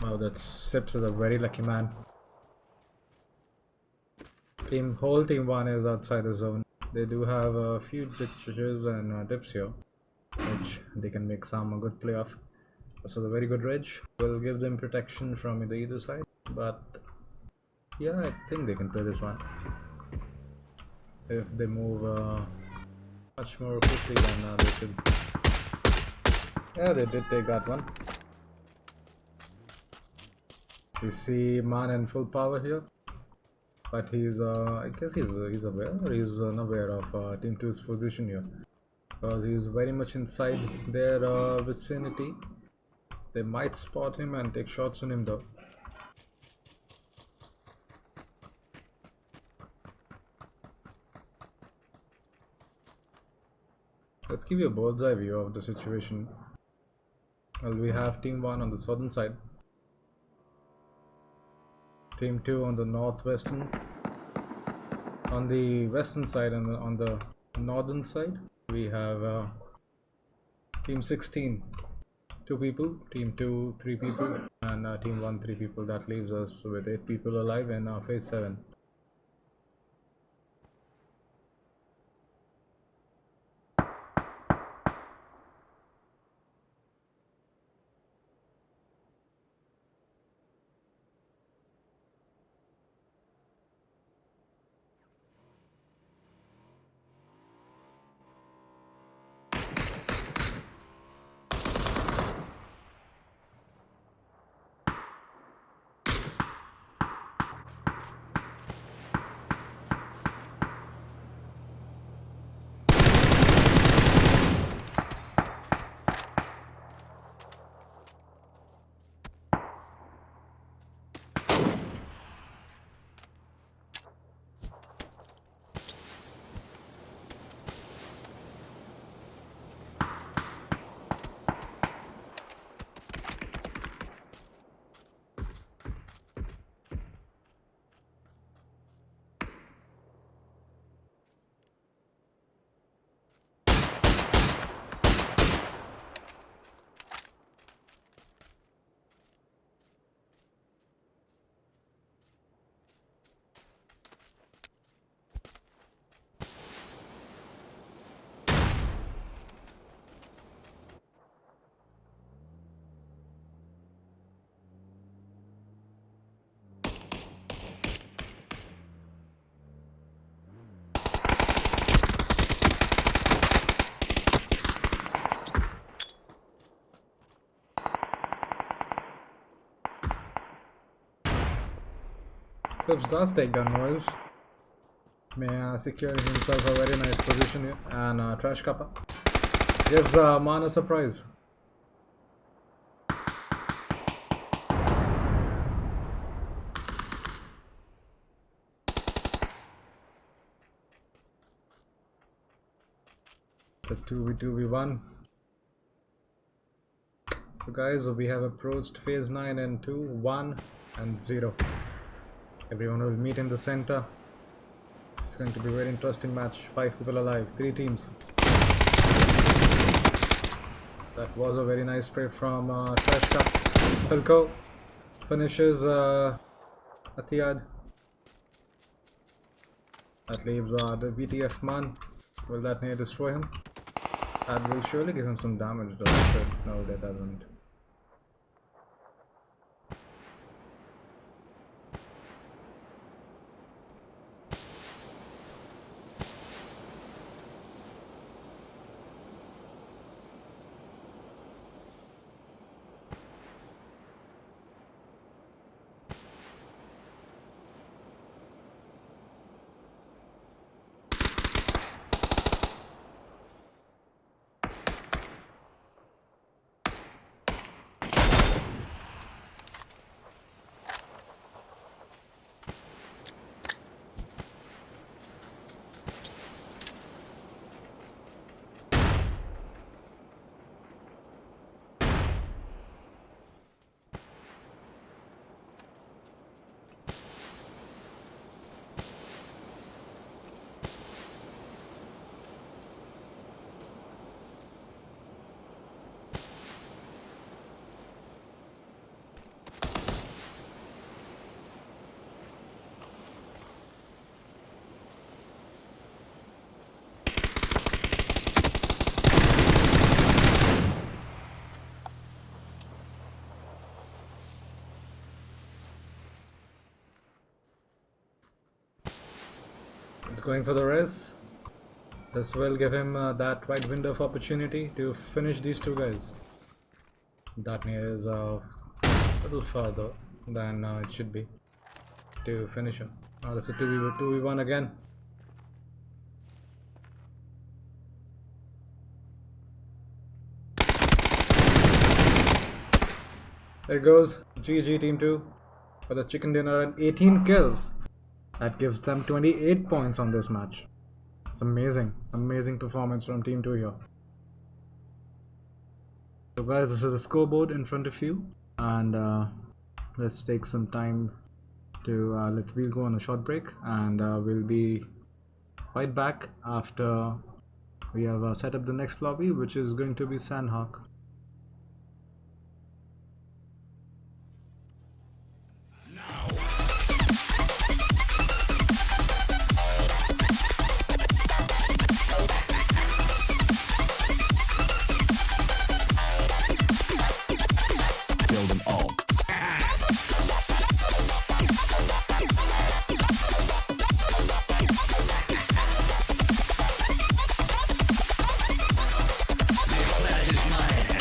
[SPEAKER 1] Wow, that Sips is a very lucky man. Whole team 1 is outside the zone. They do have a few ditches and dips here, which they can make some good play off. So the very good ridge will give them protection from either side. But yeah, I think they can play this one if they move much more quickly than they should. Yeah, they did take that one. We see Man in full power here, but he's I guess he's aware, or he's unaware of Team 2's position here, because he's very much inside their vicinity. They might spot him and take shots on him though. Let's give you a bird's eye view of the situation. Well, we have Team 1 on the southern side, Team 2 on the northwestern, on the western side, and on the northern side we have Team 16, 2 people, Team 2, 3 people, and Team 1, 3 people. That leaves us with 8 people alive in phase 7. Sips does take down Noise. May secure himself a very nice position here, and Trash Kappa gives Man a surprise. The 2v2v1. So guys, we have approached phase 9 and 2, 1 and 0. Everyone will meet in the center. It's going to be a very interesting match. 5 people alive, 3 teams. That was a very nice spray from Trash Cup. Falco finishes Atiyad. That leaves the BTF man. Will that nade destroy him? That will surely give him some damage though. No, that doesn't. He's going for the res. This will give him that wide window of opportunity to finish these two guys. That is a little further than it should be to finish him. Now that's a 2v1 again. There goes GG Team 2 for the chicken dinner and 18 kills. That gives them 28 points on this match. It's amazing performance from Team 2 here. So guys, this is the scoreboard in front of you, and let's take some time to we'll go on a short break, and we'll be right back after we have set up the next lobby, which is going to be Sandhawk.
[SPEAKER 3] Kill them all. The planet is mine.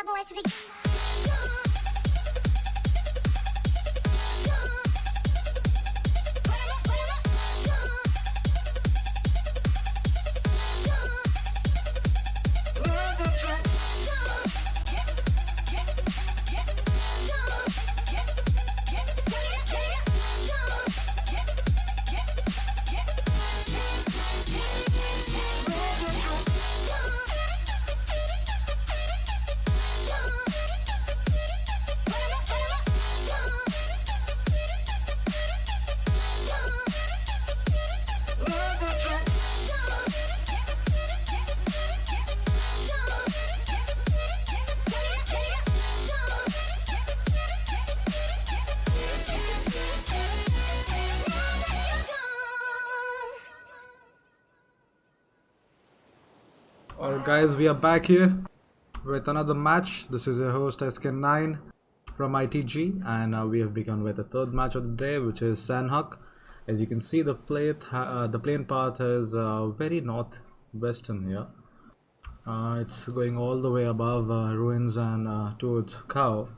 [SPEAKER 4] boys to the
[SPEAKER 1] Alright guys, we are back here with another match. This is your host SK9 from ITG, and we have begun with the third match of the day, which is Sandhuck. As you can see, the plane path is very northwestern here. It's going all the way above ruins and towards Cow.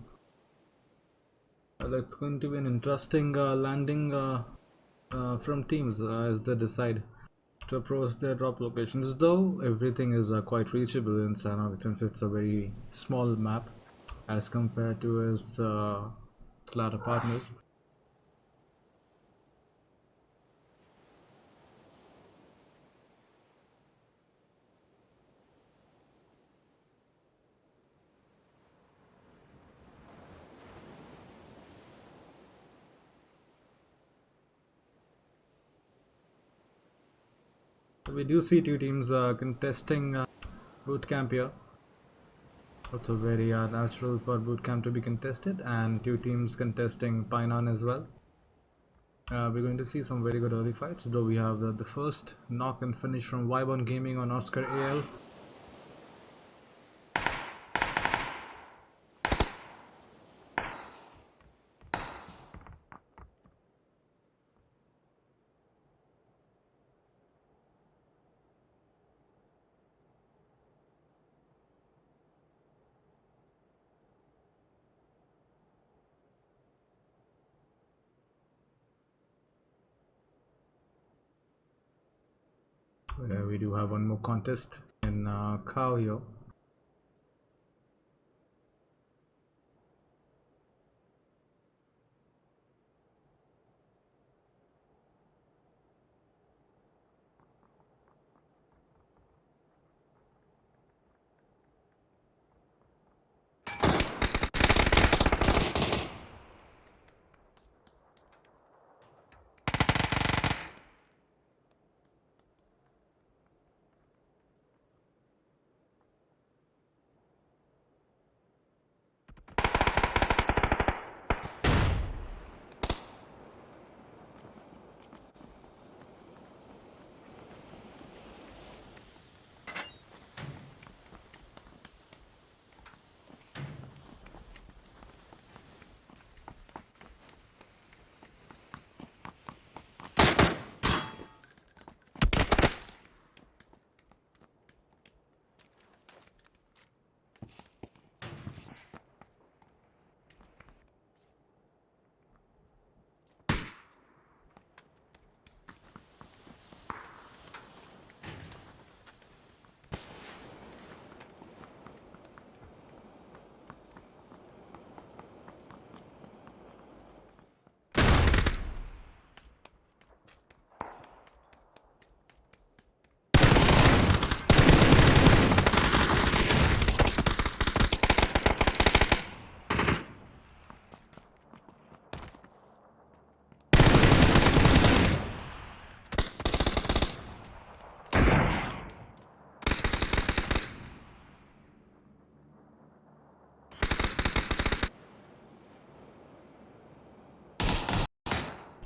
[SPEAKER 1] It's going to be an interesting landing from teams as they decide to approach their drop locations, though everything is quite reachable in Sandhuck since it's a very small map as compared to its latter partners. We do see two teams contesting boot camp here. It's a very natural for boot camp to be contested, and two teams contesting Pine-On as well. We're going to see some very good early fights, though we have the first knock and finish from Vibon Gaming on Oscar AL. We do have one more contest in Cow here.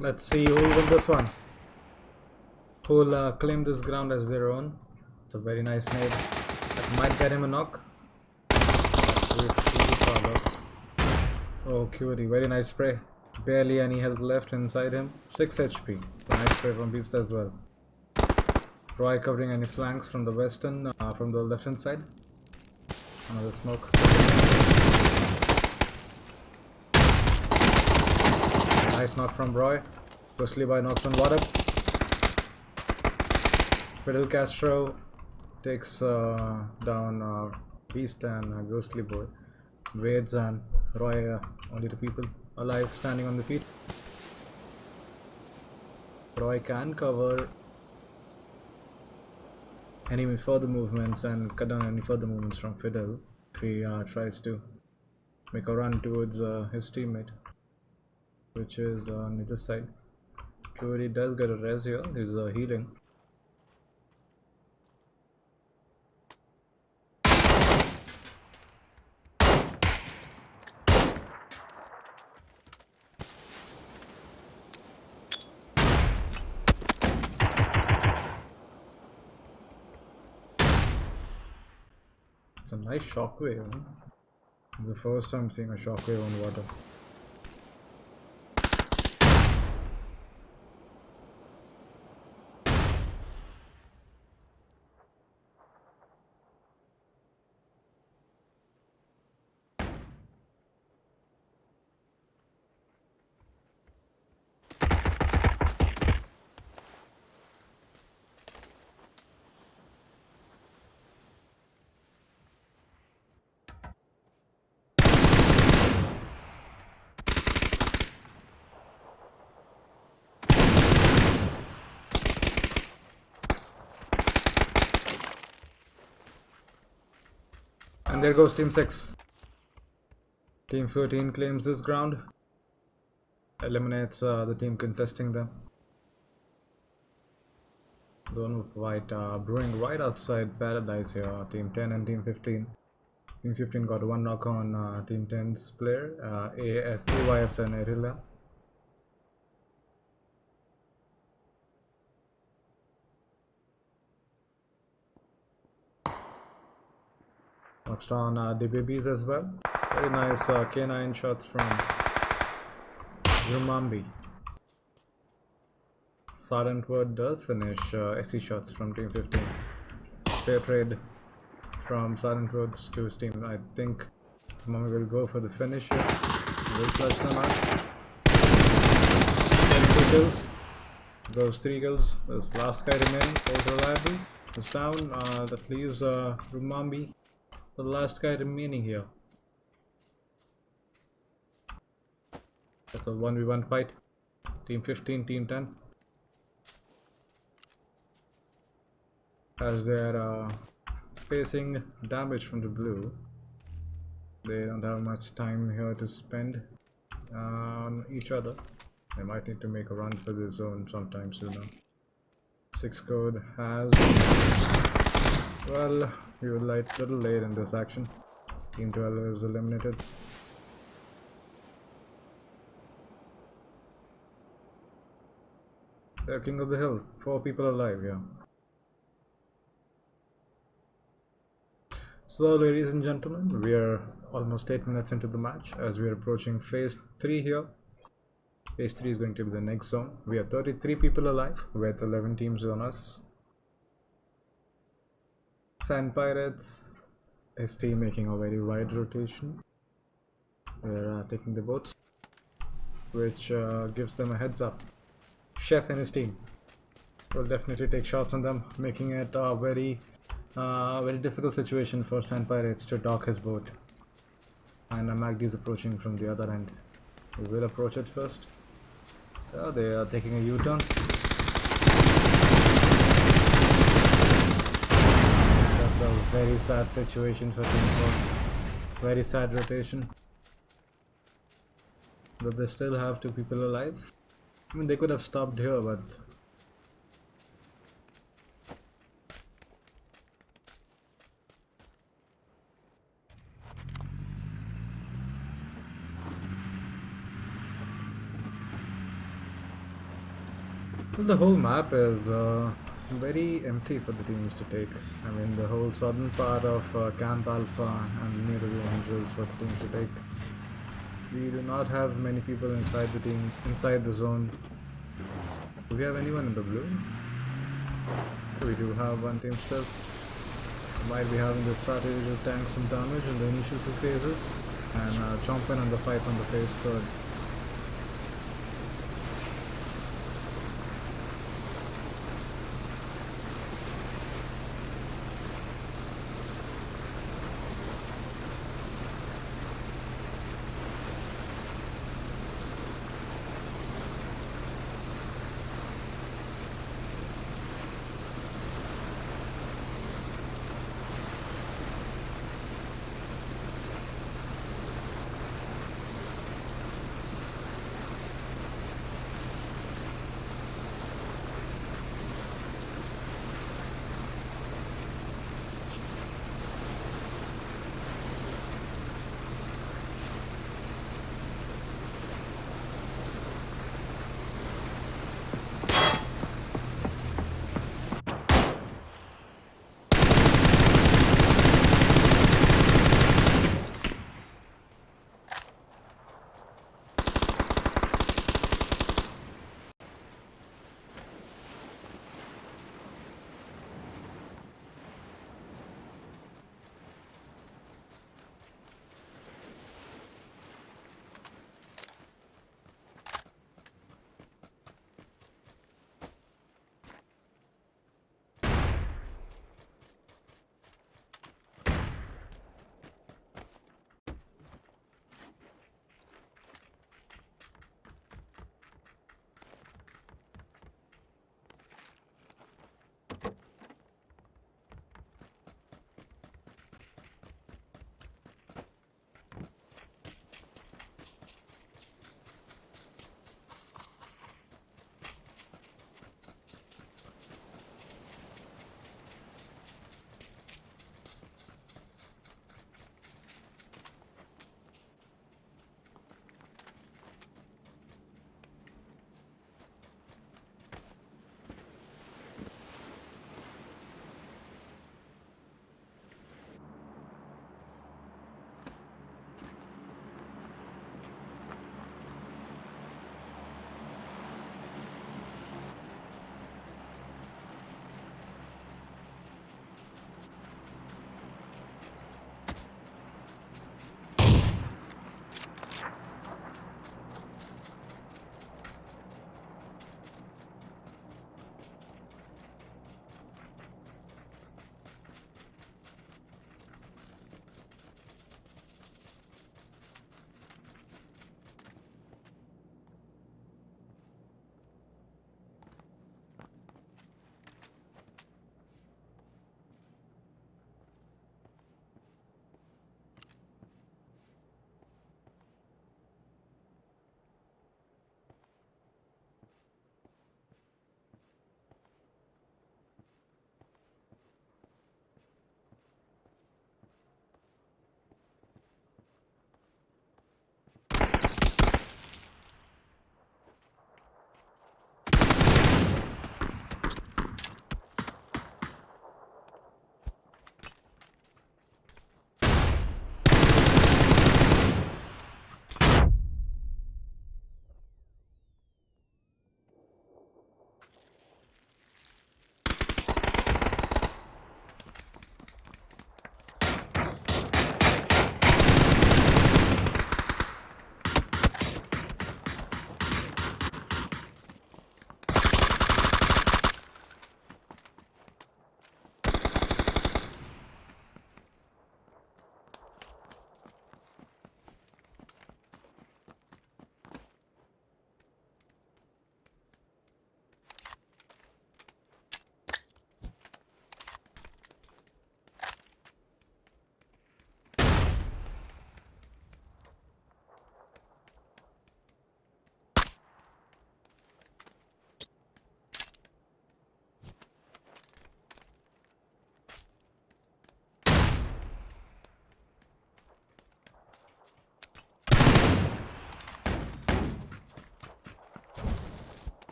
[SPEAKER 1] Let's see who will win this one. Who will claim this ground as their own. It's a very nice nade. That might get him a knock. Oh, cutie. Very nice spray. Barely any health left inside him. 6 HP. It's a nice spray from Beast as well. Roy covering any flanks from the western, from the left hand side. Another smoke. Nice knock from Roy. Ghostly Boy knocks on water. Fidel Castro takes down Beast and Ghostly Boy. Wades and Roy, only two people alive standing on the feet. Roy can cover any further movements and cut down any further movements from Fidel if he tries to make a run towards his teammate, which is on either side. Cody does get a res here, he's healing. It's a nice shockwave. Huh? The first time seeing a shockwave on water. And there goes Team 6. Team 13 claims this ground. Eliminates the team contesting them. Zone of White brewing right outside Paradise here. Team 10 and Team 15. Team 15 got one knock on Team 10's player. AYS and Erilla. Knocked on the babies as well. Very nice K9 shots from Jumambi. Sergeant Word does finish SC shots from Team 15. Fair trade from Sergeant Woods to his team. I think Jumambi will go for the finish here. Will clutch them out. 2 kills. Goes 3 kills. There's last guy remaining. Both reliable. It's down. That leaves Jumambi, the last guy remaining here. That's a 1v1 fight. Team 15, Team 10. As they're facing damage from the blue, they don't have much time here to spend on each other. They might need to make a run for this zone sometime sooner. 6 code has... Well, we were a little late in this action. Team 12 is eliminated. They're King of the Hill. 4 people alive here. So, ladies and gentlemen, we are almost 8 minutes into the match as we are approaching phase 3 here. Phase 3 is going to be the next zone. We are 33 people alive with 11 teams on us. Sand Pirates, his team making a very wide rotation. They're taking the boats, which gives them a heads up. Chef and his team will definitely take shots on them, making it a very difficult situation for Sand Pirates to dock his boat. And Magdi is approaching from the other end. We will approach it first. They are taking a U-turn. That's a very sad situation for Team 4. Very sad rotation. But they still have 2 people alive. I mean, they could have stopped here, but... Well, the whole map is very empty for the teams to take. I mean, the whole southern part of Camp Alpha and near the ruins is for the teams to take. We do not have many people inside the team, inside the zone. Do we have anyone in the blue? We do have one team still. Might be having the strategy to tank some damage in the initial 2 phases and jump in on the fights on the phase 3rd.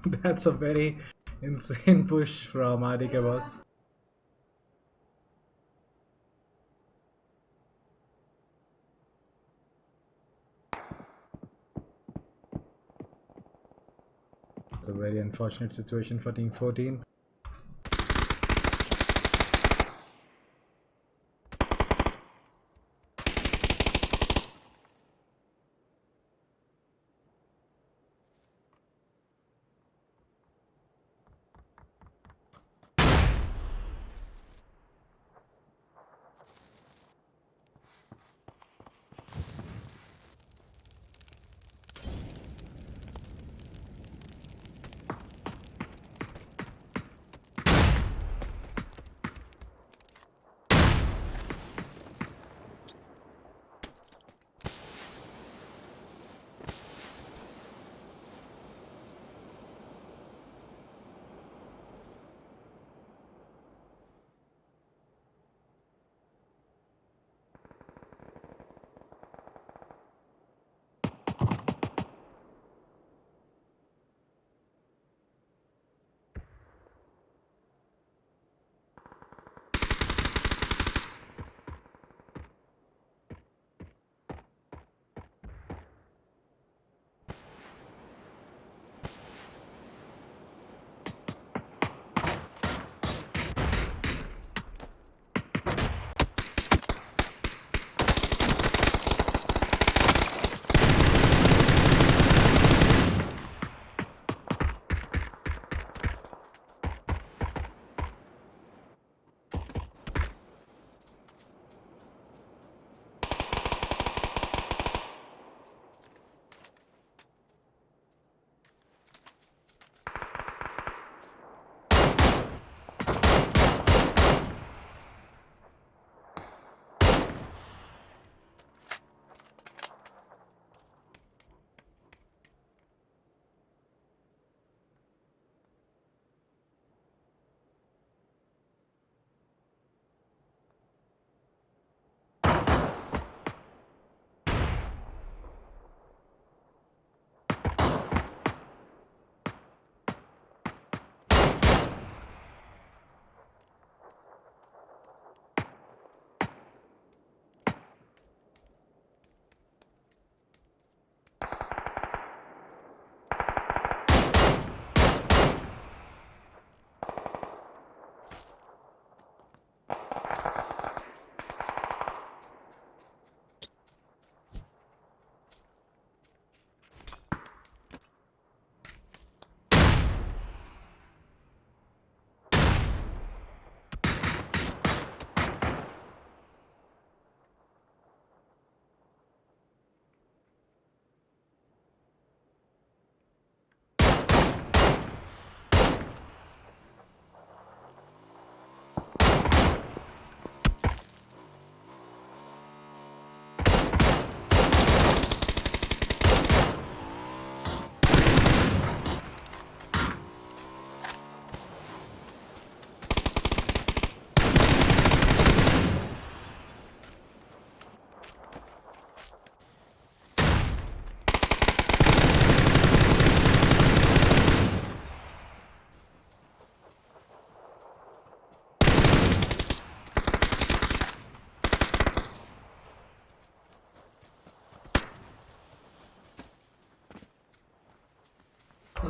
[SPEAKER 1] That's a very insane push from Itg boss. It's a very unfortunate situation for Team 14.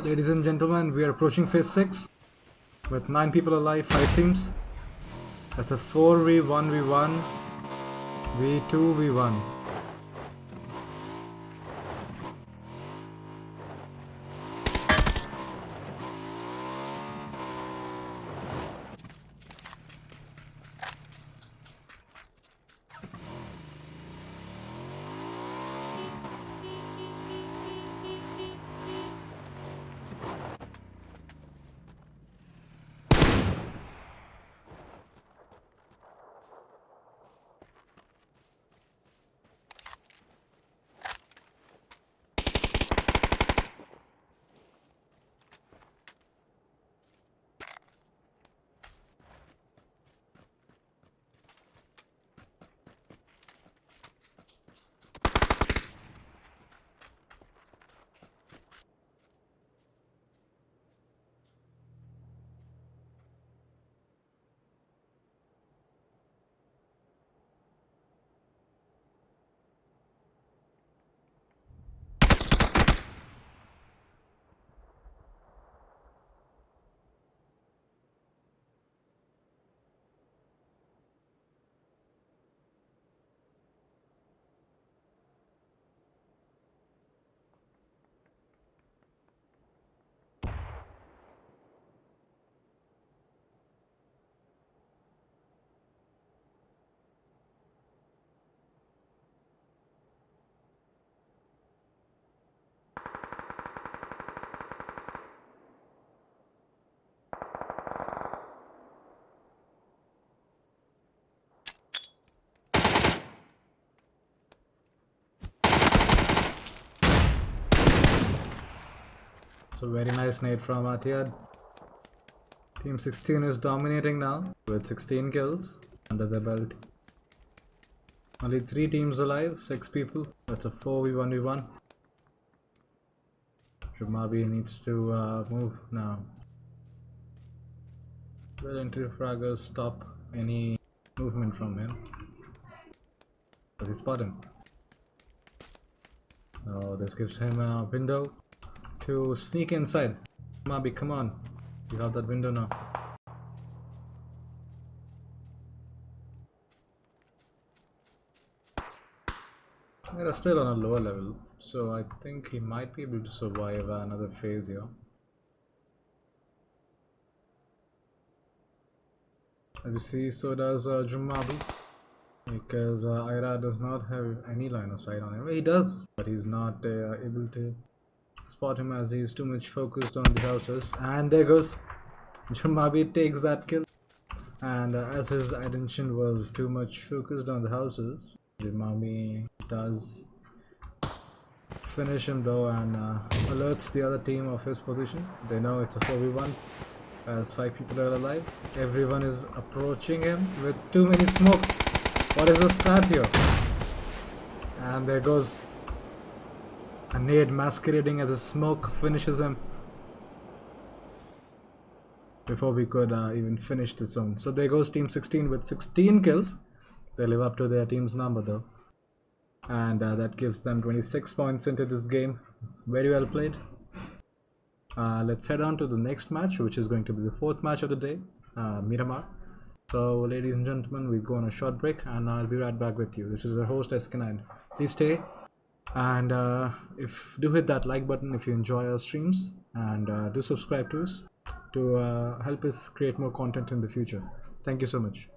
[SPEAKER 1] Ladies and gentlemen, we are approaching phase 6 with 9 people alive, 5 teams. That's a 4v1v1, v2v1. So very nice nade from Atiyad. Team 16 is dominating now with 16 kills under their belt. Only 3 teams alive, 6 people. That's a 4v1v1. Jumabi needs to move now. Will entry fraggers stop any movement from him? But they spot him. Oh, this gives him a window to sneak inside. Jumabi, come on. You have that window now. They're still on a lower level, so I think he might be able to survive another phase here. As you see, so does Jumabi, because Ira does not have any line of sight on him. He does, but he's not able to spot him as he's too much focused on the houses. And there goes Jumabi, takes that kill. And as his attention was too much focused on the houses, Jumabi does finish him though, and alerts the other team of his position. They know it's a 4v1 as 5 people are alive. Everyone is approaching him with too many smokes. What is the start here? And there goes a nade masquerading as a smoke, finishes him before we could even finish the zone. So there goes team 16 with 16 kills. They live up to their team's number though, and that gives them 26 points into this game. Very well played. Let's head on to the next match, which is going to be the 4th match of the day, Miramar. So ladies and gentlemen, we'll go on a short break and I'll be right back with you. This is your host SK9. Please stay, and do hit that like button if you enjoy our streams, and do subscribe to us to help us create more content in the future. Thank you so much.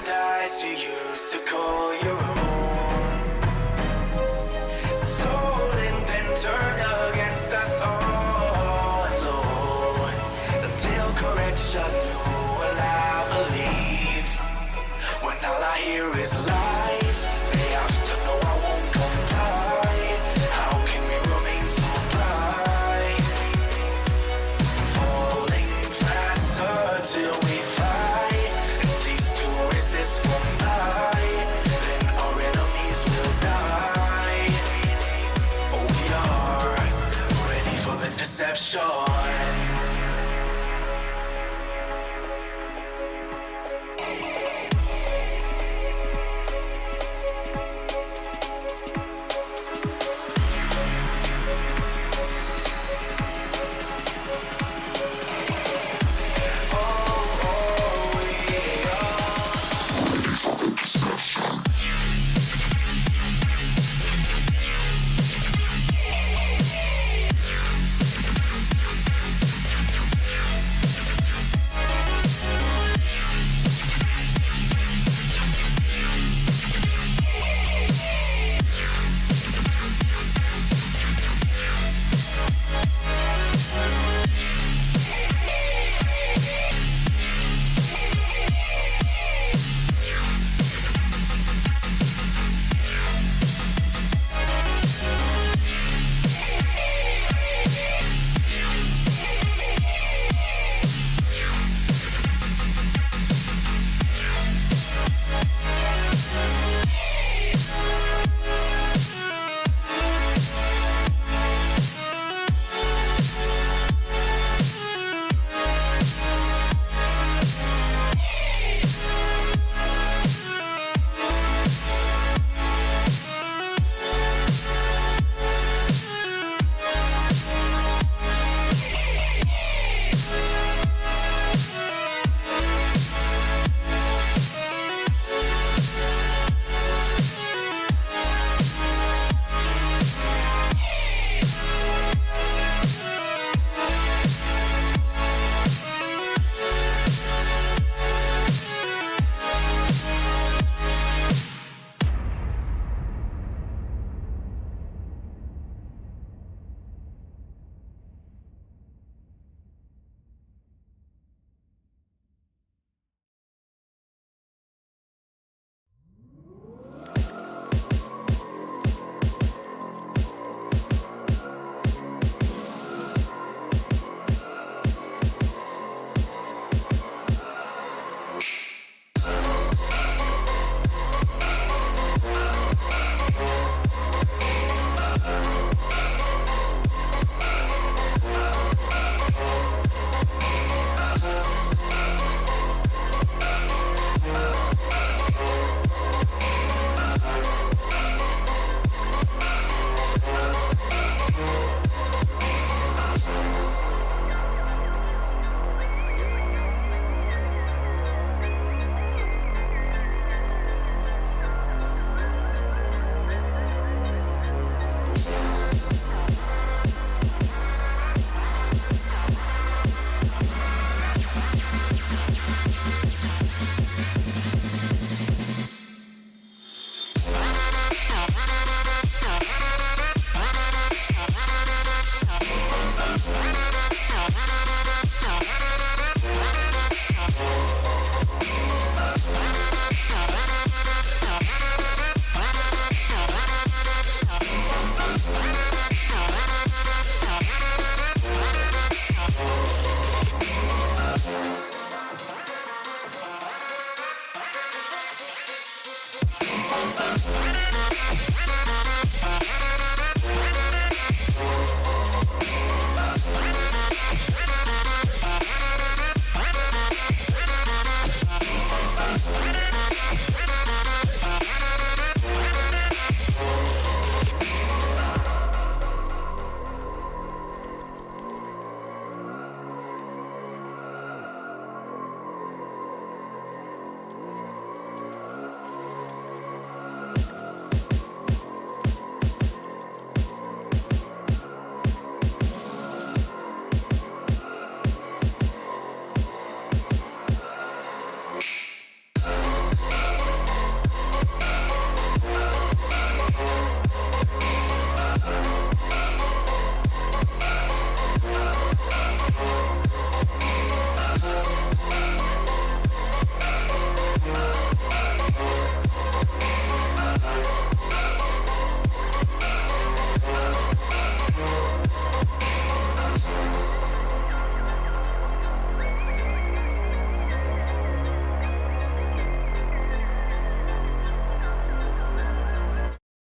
[SPEAKER 3] paradise you used to call your own. Stolen, then turned against us all alone. Until correction, who will I believe? When all I hear is lies, they have to know I won't comply. How can we remain so blind? Falling faster till we fight and cease to resist one night. Then our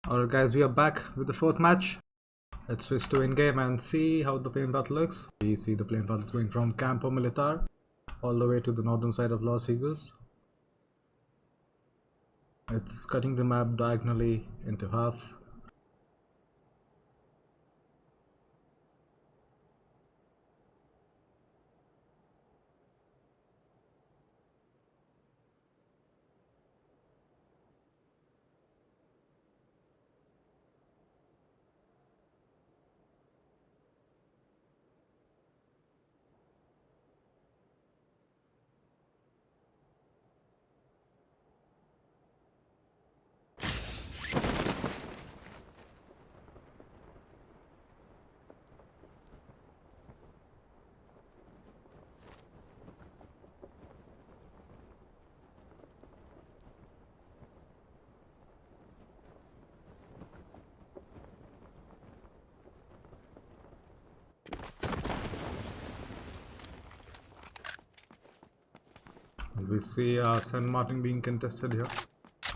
[SPEAKER 1] Alright guys, we are back with the fourth match. Let's switch to in-game and see how the plane path looks. We see the plane path is going from Campo Militar all the way to the northern side of Los Eagles. It's cutting the map diagonally into half. We see San Martin being contested here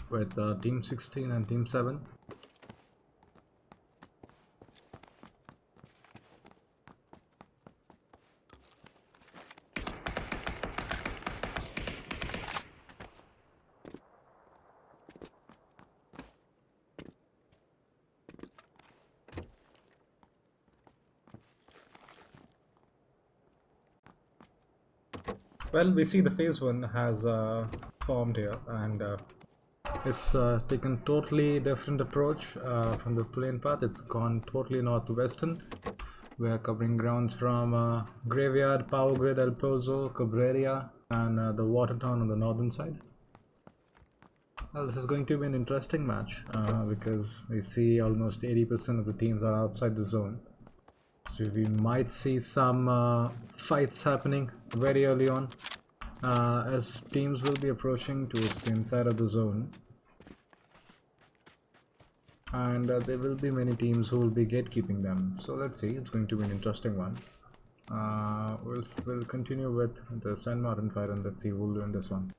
[SPEAKER 1] with Team 16 and Team 7. Well, we see the phase 1 has formed here, and it's taken totally different approach from the plane path. It's gone totally northwestern. We are covering grounds from Graveyard, Power Grid, El Pozo, Cabrera, and the water town on the northern side. Well, this is going to be an interesting match because we see almost 80% of the teams are outside the zone. So we might see some fights happening very early on as teams will be approaching towards the inside of the zone, and there will be many teams who will be gatekeeping them. So let's see, it's going to be an interesting one. We'll continue with the San Martin fight and let's see who will win this one.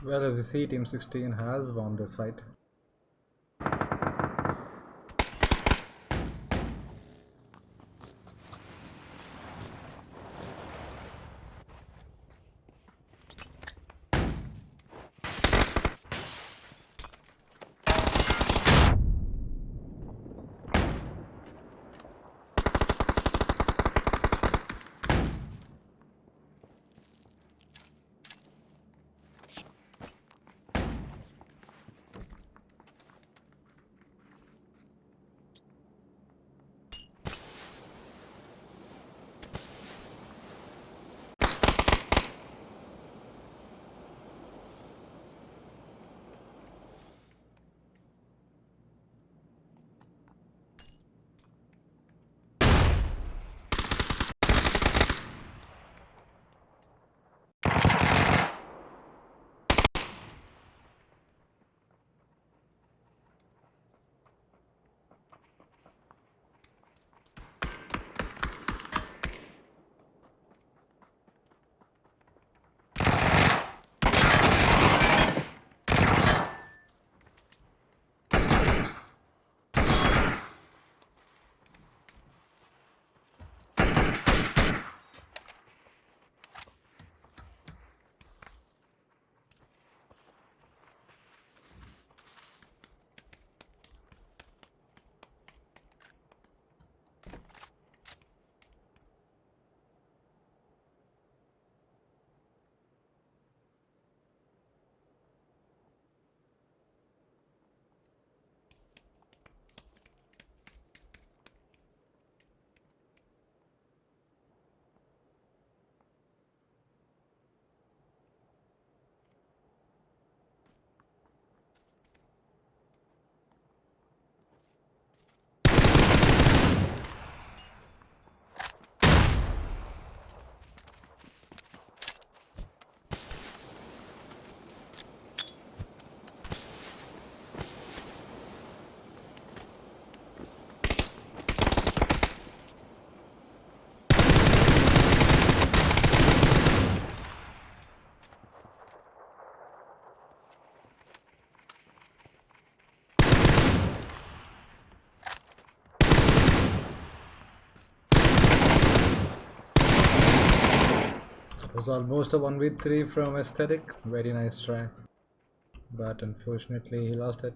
[SPEAKER 1] Well, as we see, Team 16 has won this fight. was almost a 1v3 from Aesthetic. Very nice try. But unfortunately, he lost it.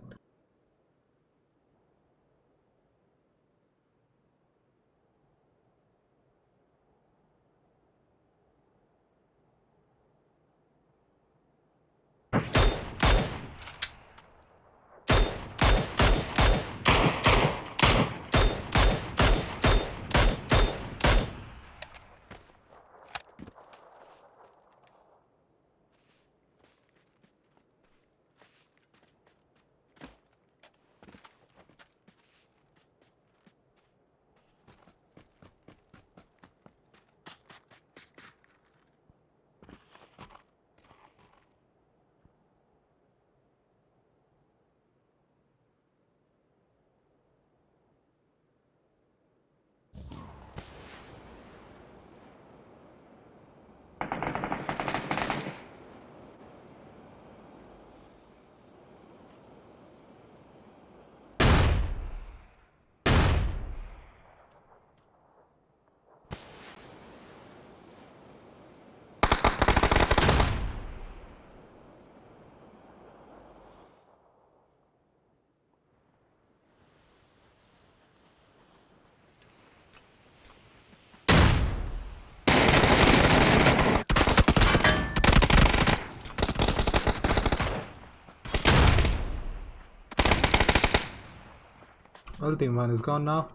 [SPEAKER 1] Well, team 1 is gone now.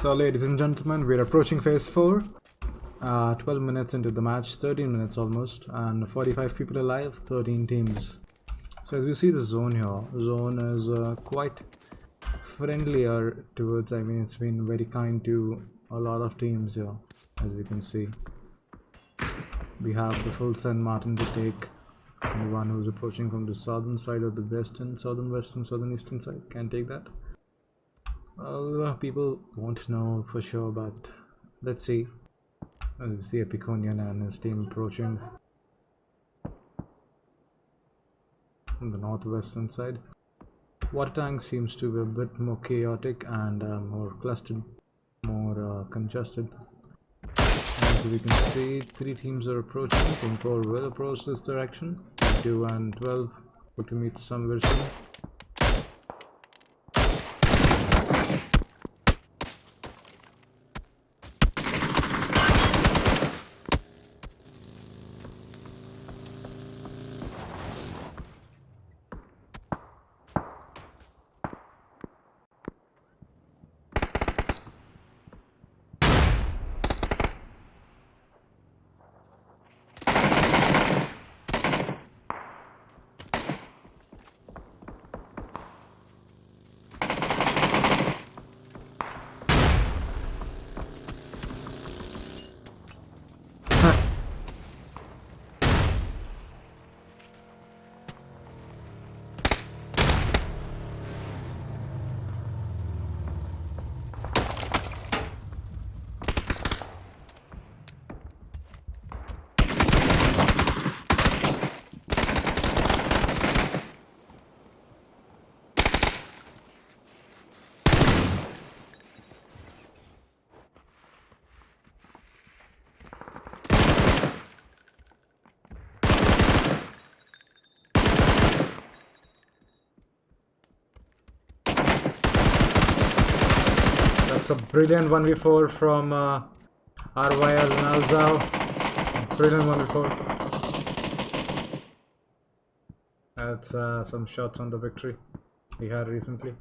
[SPEAKER 1] So, ladies and gentlemen, we're approaching phase 4. 12 minutes into the match, 13 minutes almost, and 45 people alive, 13 teams. So as we see the zone here, zone is quite friendlier towards, I mean, it's been very kind to a lot of teams here, as we can see. We have the full San Martin to take. Anyone who's approaching from the southern side or the western, southern western, southern eastern side can take that. Well, people won't know for sure, but let's see. As we see Epiconian and his team approaching from the northwestern side. Water tank seems to be a bit more chaotic and more clustered, more congested. As we can see, 3 teams are approaching. Team 4 will approach this direction. 2 and 12 hope to meet somewhere soon. That's a brilliant 1v4 from RYL Nalzao. Brilliant 1v4. That's some shots on the victory we had recently.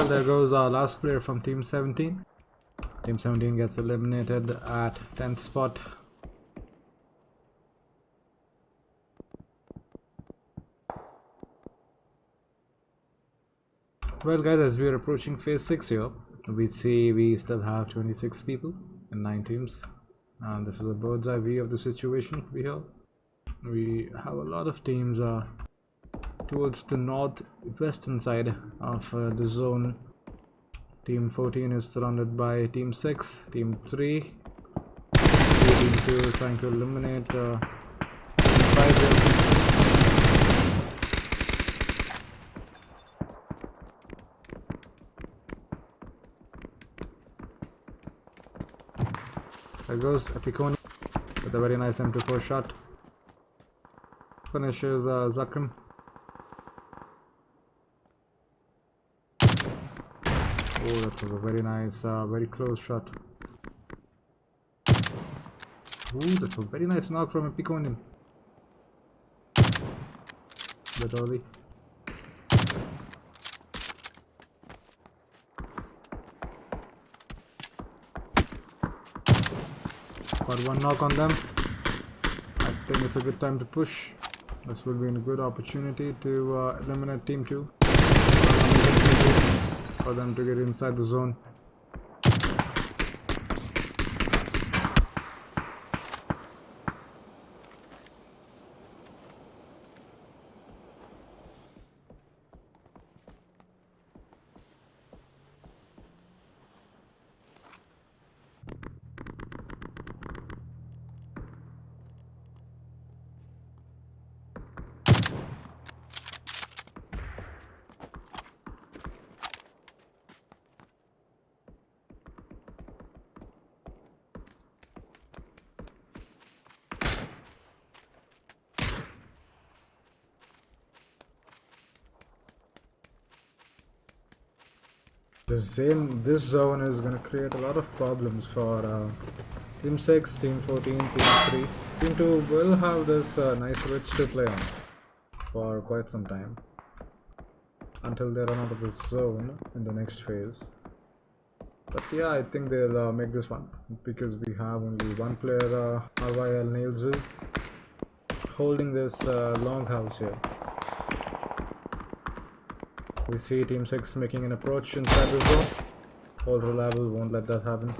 [SPEAKER 1] Well, there goes our last player from Team 17. Team 17 gets eliminated at 10th spot. Well guys, as we are approaching phase 6 here, we see we still have 26 people in 9 teams, and this is a bird's eye view of the situation here. We have a lot of teams towards the northwestern side of the zone. Team 14 is surrounded by Team 6, Team 3, Team 2 trying to eliminate Team 5 here. There goes Epiconi with a very nice M24 shot. Finishes Scrim. Oh, that was a very nice, very close shot. Ooh, that's a very nice knock from Epiconi. Bit early. Got one knock on them. I think it's a good time to push. This will be a good opportunity to eliminate Team 2. For them to get inside the zone. This zone is going to create a lot of problems for Team 6, Team 14, Team 3. Team 2 will have this nice ridge to play on for quite some time until they run out of the zone in the next phase. But yeah, I think they'll make this one because we have only one player, RYL Nailzu, holding this long house here. We see Team 6 making an approach inside the zone. Hold reliable, won't let that happen.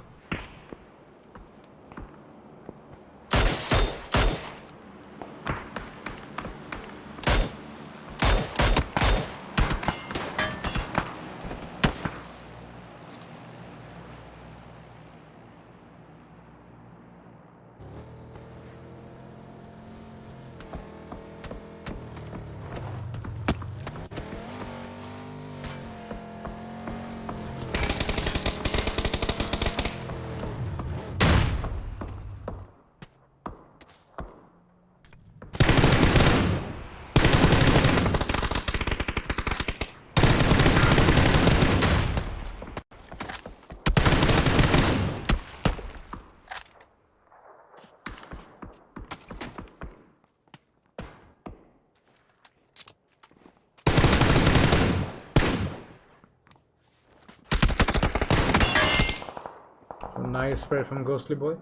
[SPEAKER 1] Nice spray from Ghostly Boy.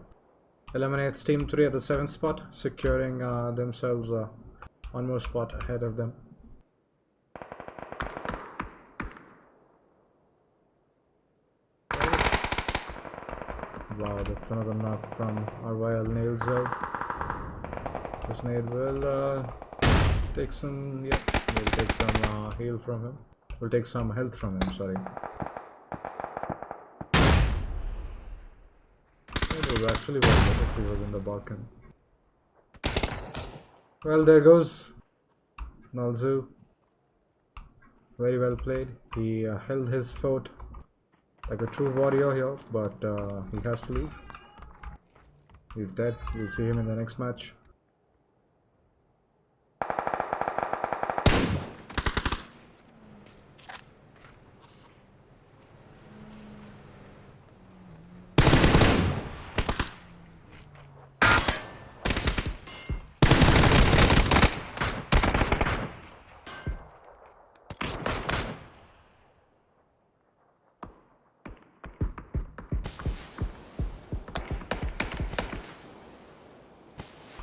[SPEAKER 1] Eliminates Team 3 at the 7th spot, securing themselves one more spot ahead of them. Wow, that's another knock from RYL Nailzo. This nade will take some, we'll take some heal from him. We'll take some health from him, sorry. It was actually very good if he was in the balcony. Well, there goes Nalzu. Very well played. He held his fort like a true warrior here, but he has to leave. He's dead. We'll see him in the next match.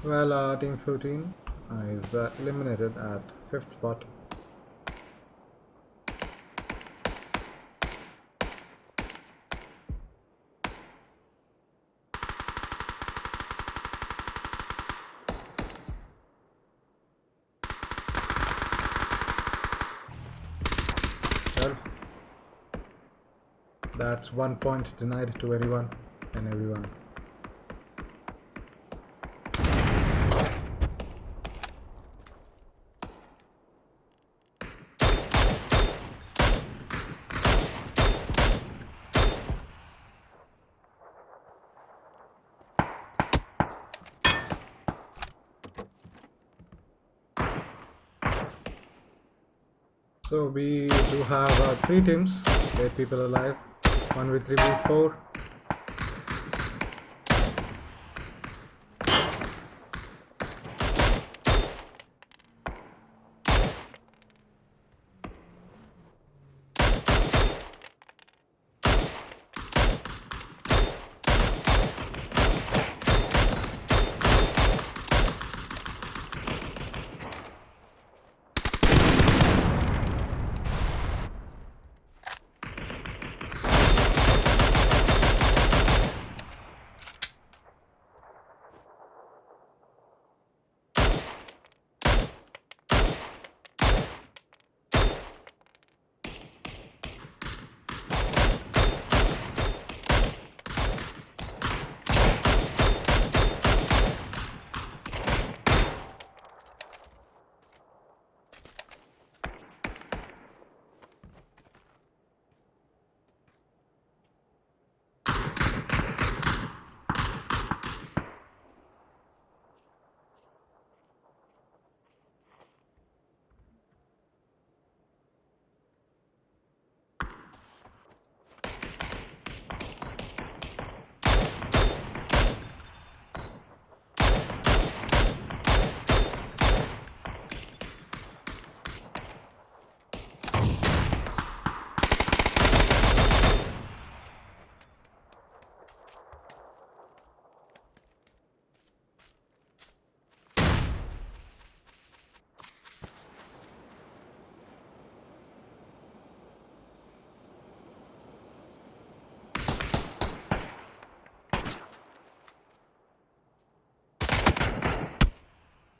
[SPEAKER 1] Well, Team 15 is eliminated at 5th spot. Well, that's 1 point denied to anyone and everyone. So we do have 3 teams, 8 people alive, 1v3 v4.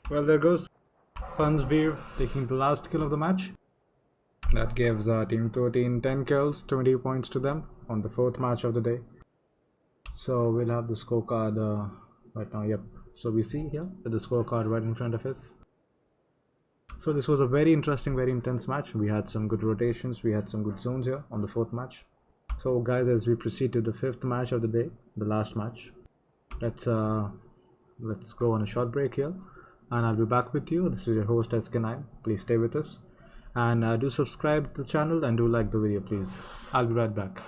[SPEAKER 1] Well, there goes Fansveer taking the last kill of the match. That gives Team 13 10 kills, 20 points to them on the 4th match of the day. So we'll have the scorecard right now. Yep. So we see here the scorecard right in front of us. So this was a very interesting, very intense match. We had some good rotations. We had some good zones here on the 4th match. So guys, as we proceed to the 5th match of the day, the last match, let's go on a short break here. And I'll be back with you. This is your host SK9. Please stay with us and do subscribe to the channel and do like the video, please. I'll be right back.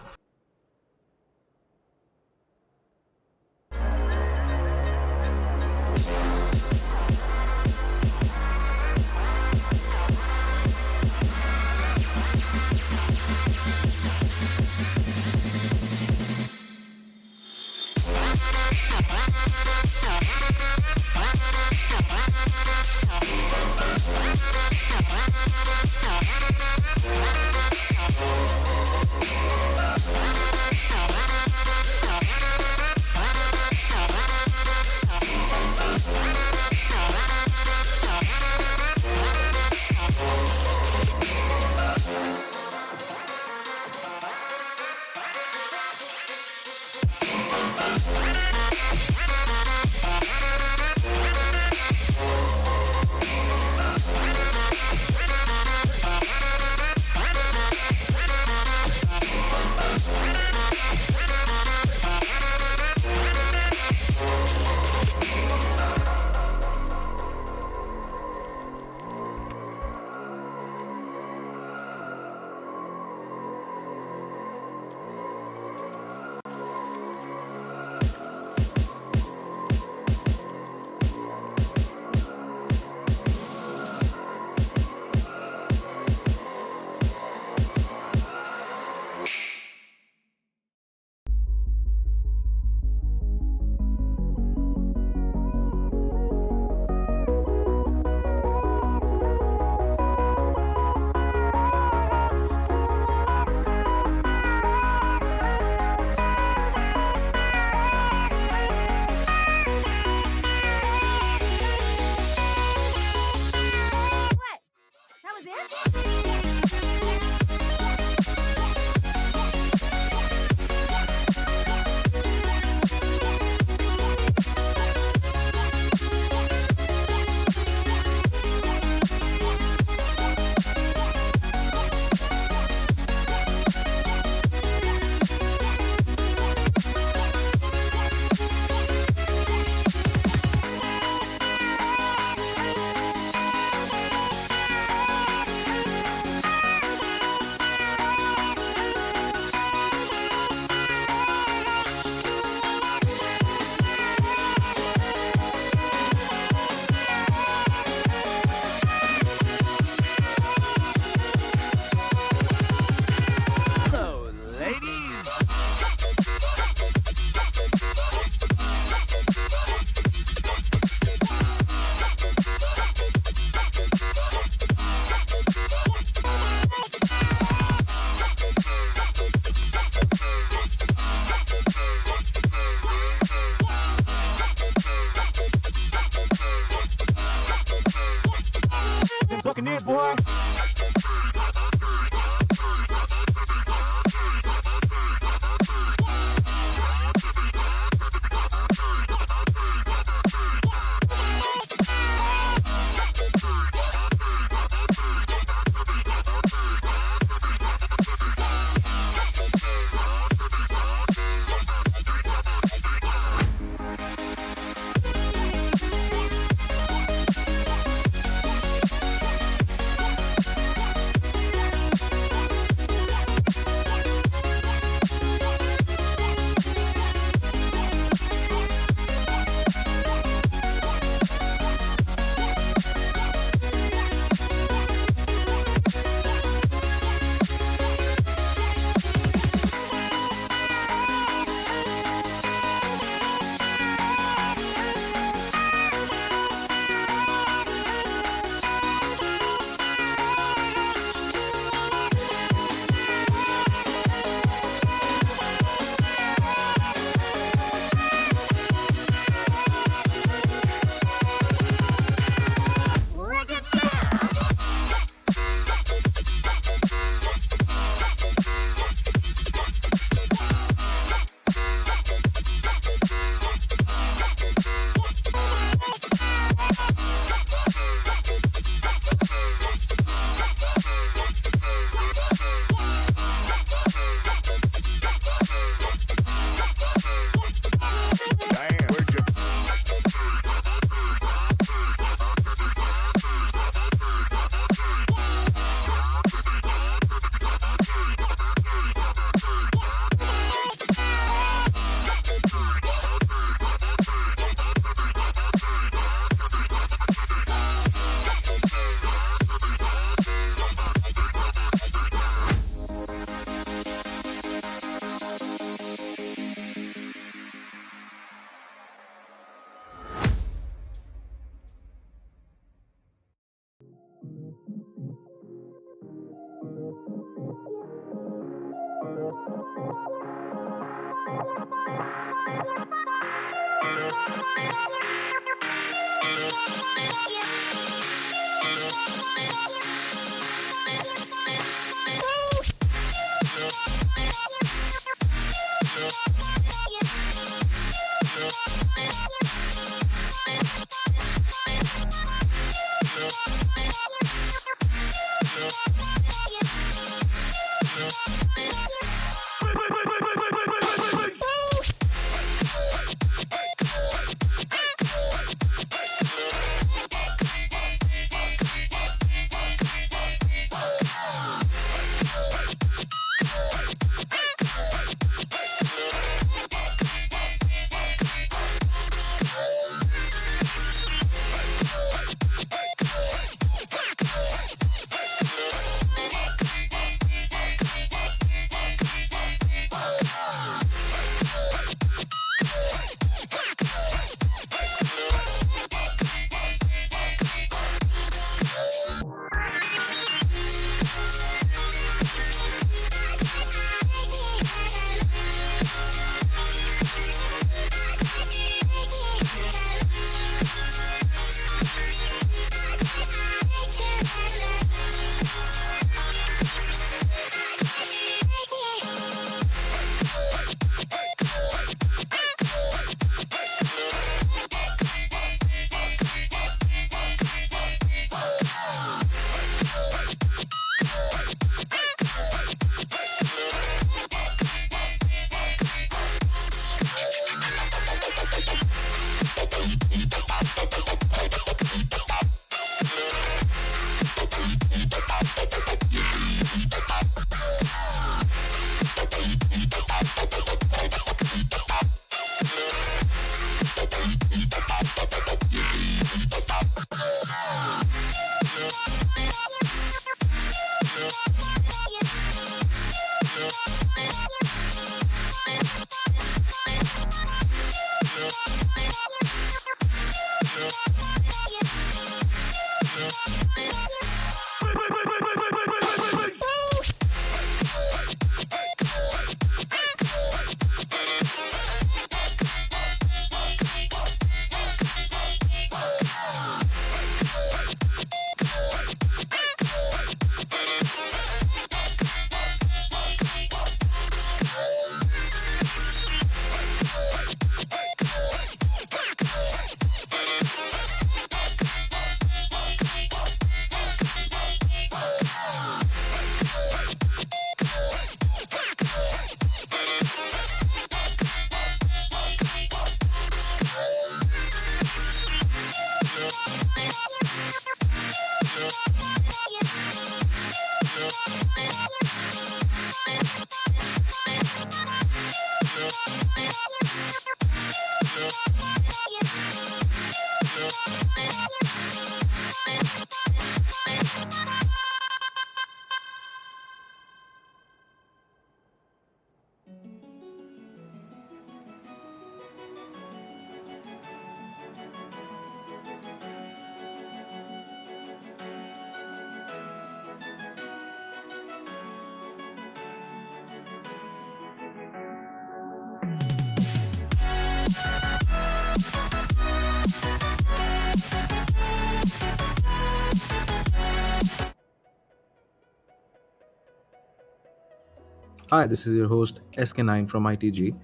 [SPEAKER 2] Hi, this is your host SK9 from ITG,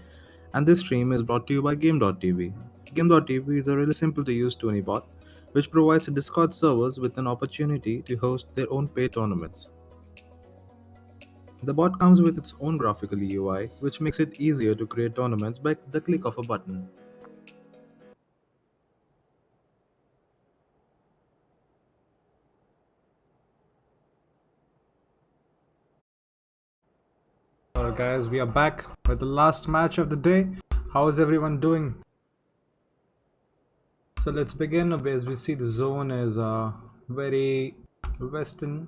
[SPEAKER 2] and this stream is brought to you by Game.tv. Game.tv is a really simple to use 20 bot which provides Discord servers with an opportunity to host their own paid tournaments. The bot comes with its own graphical UI, which makes it easier to create tournaments by the click of a button.
[SPEAKER 1] Alright guys, we are back with the last match of the day. How is everyone doing? So let's begin. As we see, the zone is very western,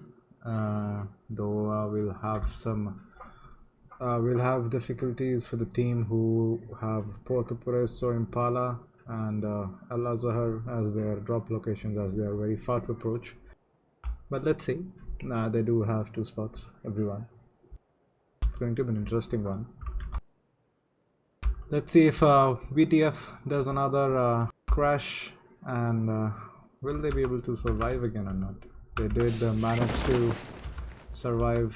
[SPEAKER 1] though we'll have difficulties for the team who have Porto Presso, Impala and Al Azhar as their drop locations, as they are very far to approach. But let's see. They do have 2 spots, everyone. It's going to be an interesting one. Let's see if VTF does another crash, and will they be able to survive again or not? They did manage to survive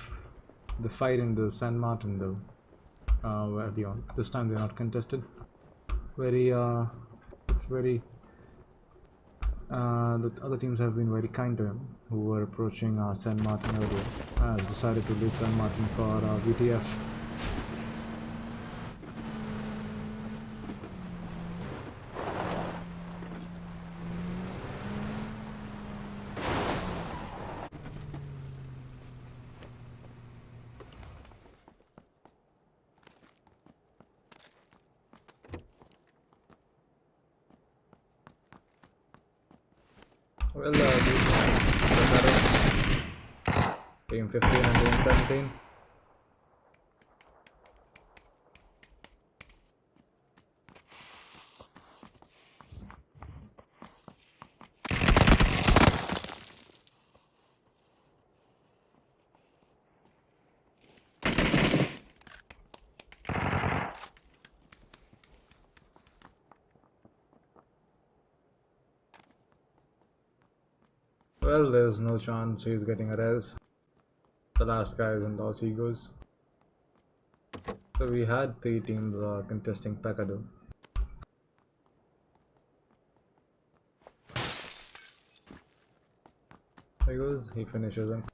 [SPEAKER 1] the fight in the San Martin though. Where they on? This time they're not contested. It's very. The other teams have been very kind to him, who were approaching San Martin earlier. Has decided to leave San Martin for VTF. Well, these guys, Team 15 and Team 17. Well, there's no chance he's getting a res. The last guy is in Los Egos. So we had 3 teams contesting Pekado. There he goes, he finishes him.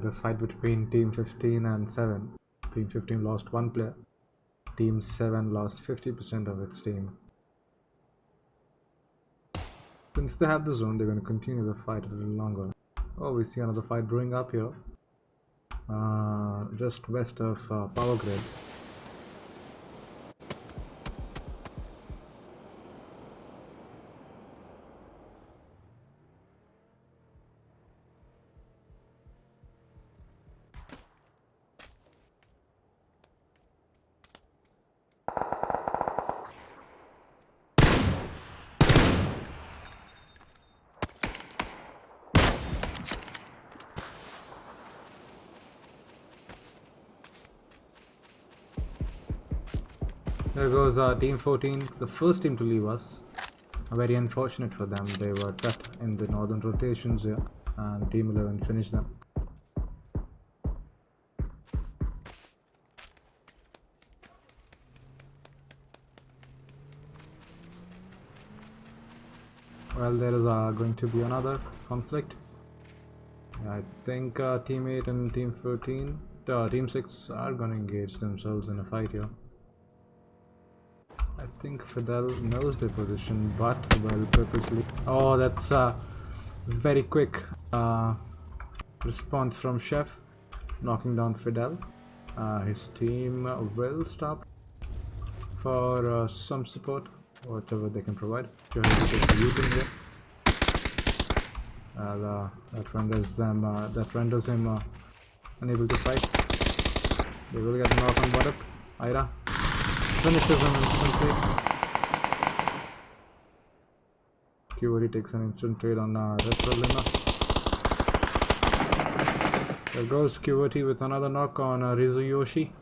[SPEAKER 1] this fight between Team 15 and 7. Team 15 lost 1 player. Team 7 lost 50% of its team. Since they have the zone, they're going to continue the fight a little longer. Oh, we see another fight brewing up here. Just west of Power Grid. There goes Team 14, the first team to leave us. Very unfortunate for them. They were cut in the northern rotations here, and Team 11 finished them. Well, there is going to be another conflict. I think Team 8 and Team 14, Team 6 are going to engage themselves in a fight here. I think Fidel knows their position, but well, purposely. Oh, that's a very quick response from Chef, knocking down Fidel. His team will stop for some support, whatever they can provide. Sure, he takes looting here. That renders him unable to fight. They will get a knock on bottom. Ira finishes him instantly. QOD takes an instant trade on Retrolina. There goes QOT with another knock on Rizuyoshi.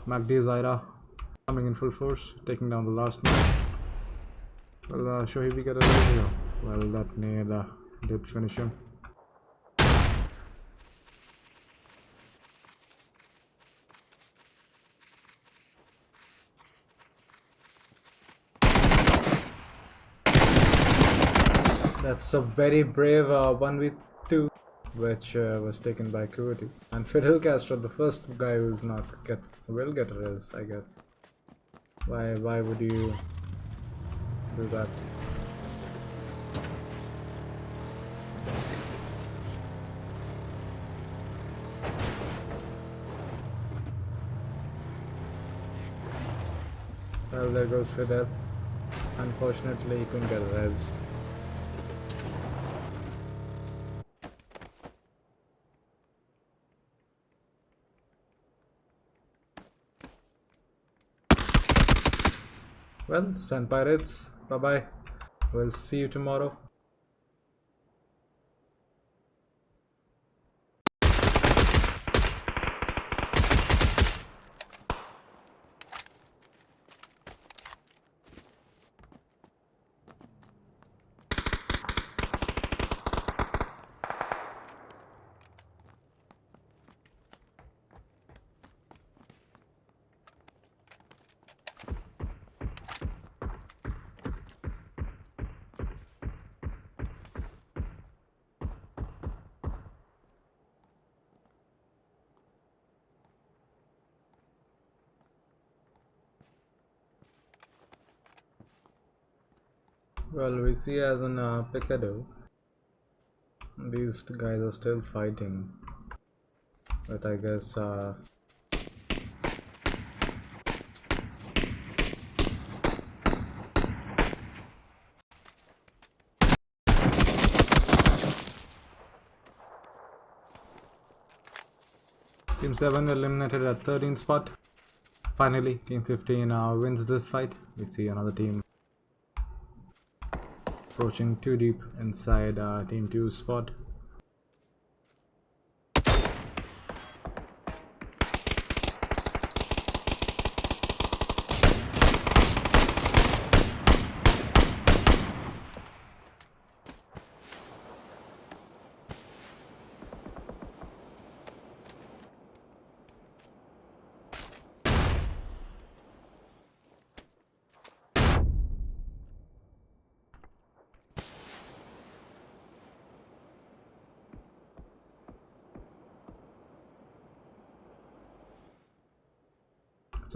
[SPEAKER 1] MacD's Ira coming in full force, taking down the last man. Well, Shohibi get a Rizio. Well, that nade did finish him. That's a very brave 1v2 which was taken by QOT. And Fidel Castro, the first guy who's not will get a res, I guess. Why would you do that? Well, there goes Fidel. Unfortunately, he couldn't get a res. Well, Sun Pirates, bye bye. We'll see you tomorrow. Well, we see as in Picado, these guys are still fighting, but I guess Team 7 eliminated at 13th spot. Finally, Team 15 wins this fight. We see another team approaching too deep inside Team 2's spot.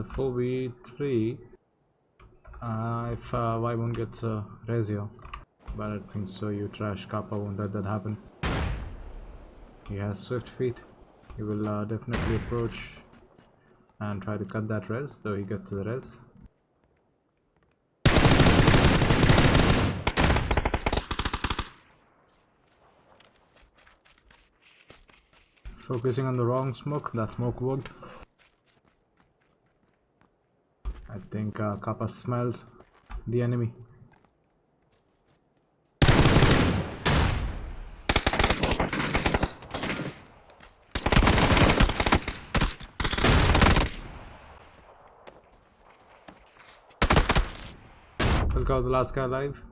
[SPEAKER 1] a 4v3. If Y1 gets a Rezio, but I think so. You trash Kappa won't let that happen. He has swift feet. He will definitely approach and try to cut that res, though he gets the res. Focusing on the wrong smoke. That smoke worked. I think Kappa smells the enemy. We'll call the last guy alive.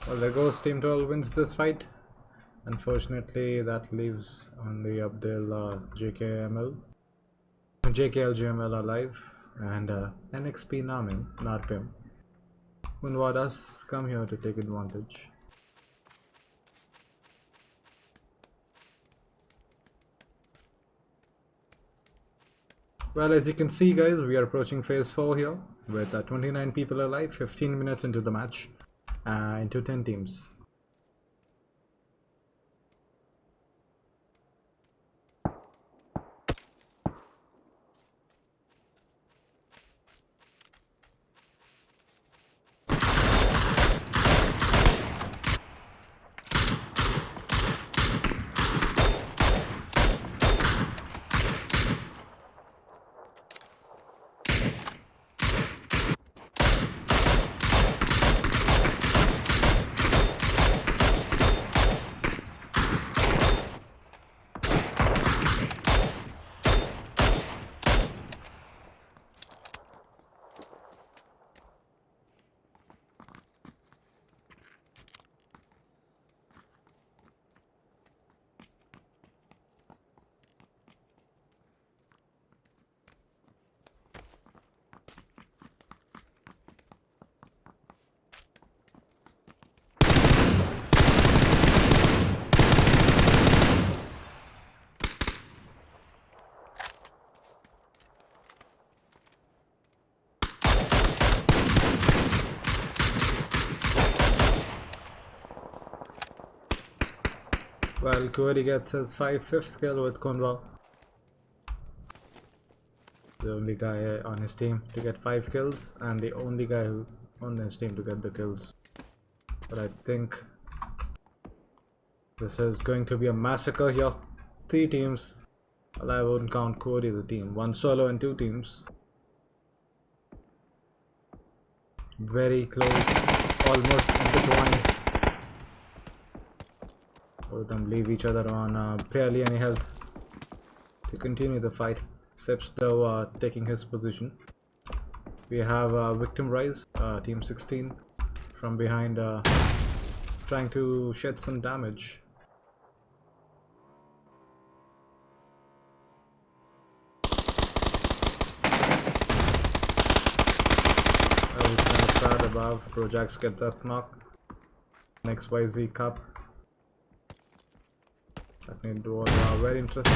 [SPEAKER 1] Well, the Ghost Team 12 wins this fight. Unfortunately, that leaves only Abdul JKLGML alive, and NXP Narpim. Munwadas come here to take advantage. Well, as you can see, guys, we are approaching phase 4 here with 29 people alive, 15 minutes into the match, into 10 teams. Well, Cody gets his 5th kill with Kunwa. The only guy on his team to get 5 kills, and the only guy on his team to get the kills. But I think this is going to be a massacre here. 3 teams. Well, I wouldn't count Cody as a team. 1 solo and 2 teams. Very close. Almost intertwined. Both of them leave each other on barely any health to continue the fight. Sips though taking his position. We have Victim Rise, Team 16, from behind, trying to shed some damage. Oh, he's kind of proud above. Projax gets that knock. Next YZ Cup. That need was very interesting,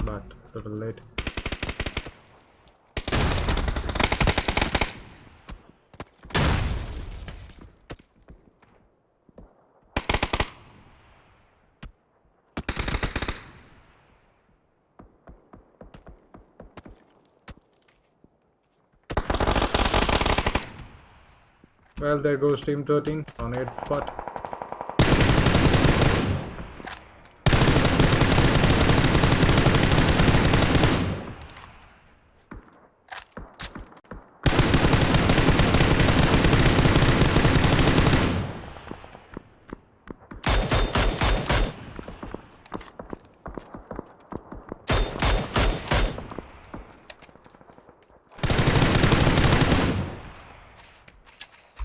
[SPEAKER 1] but a little late. Well, there goes Team 13 on 8th spot.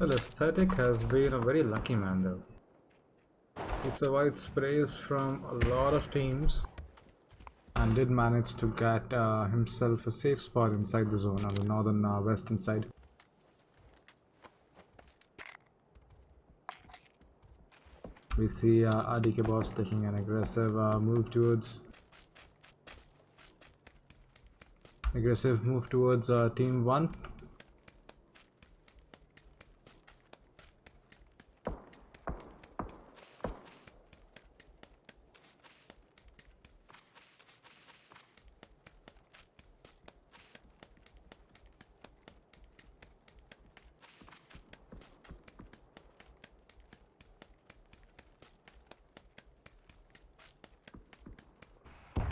[SPEAKER 1] Well, Aesthetic has been a very lucky man though. He survived sprays from a lot of teams and did manage to get himself a safe spot inside the zone on the northern western side. We see Itg Esports taking an aggressive move towards team 1.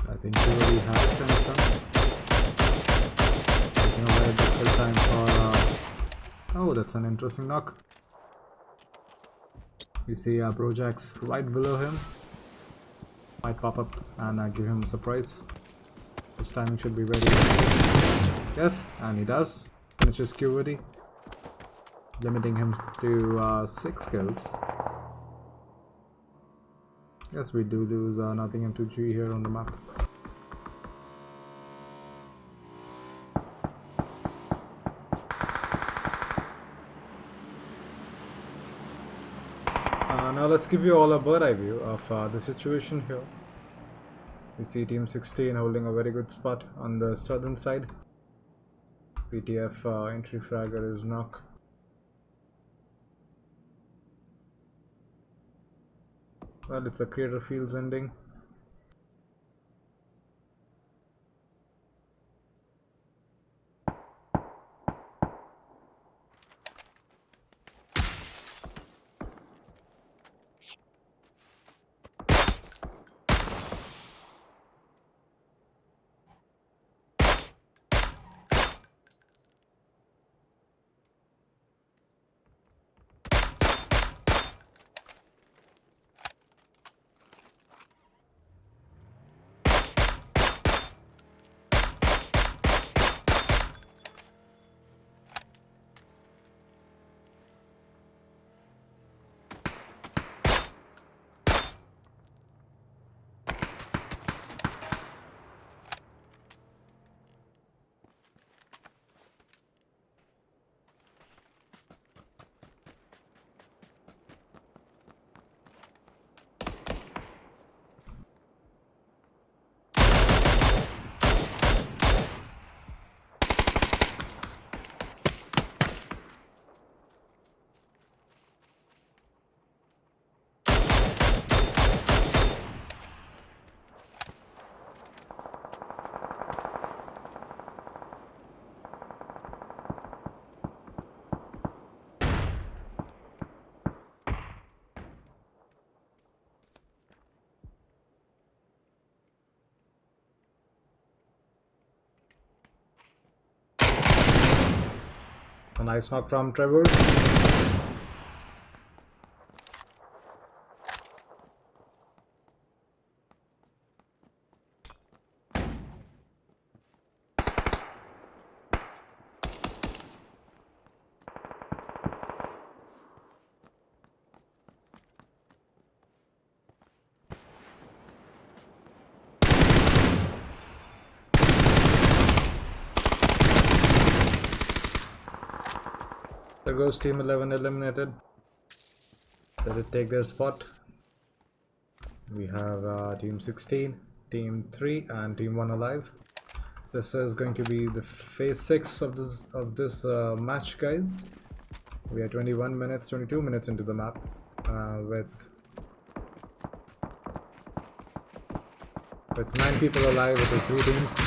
[SPEAKER 1] I think he already has sent some. Taking a very difficult time for. Oh, that's an interesting knock. We see Brojax right below him. Might pop up and give him a surprise. His timing should be ready. Yes, and he does. Finishes QOD, limiting him to 6 kills. Yes, we do lose nothing M2G here on the map. Now let's give you all a bird's eye view of the situation here. We see Team 16 holding a very good spot on the southern side. PTF entry fragger is knock. Well, it's a creator fields ending. A nice knock from Trevor. There goes Team 11 eliminated. Did it take their spot? We have Team 16, Team 3 and Team 1 alive. This is going to be the phase 6 of this match, guys. We are 22 minutes into the map with 9 people alive with the 3 teams.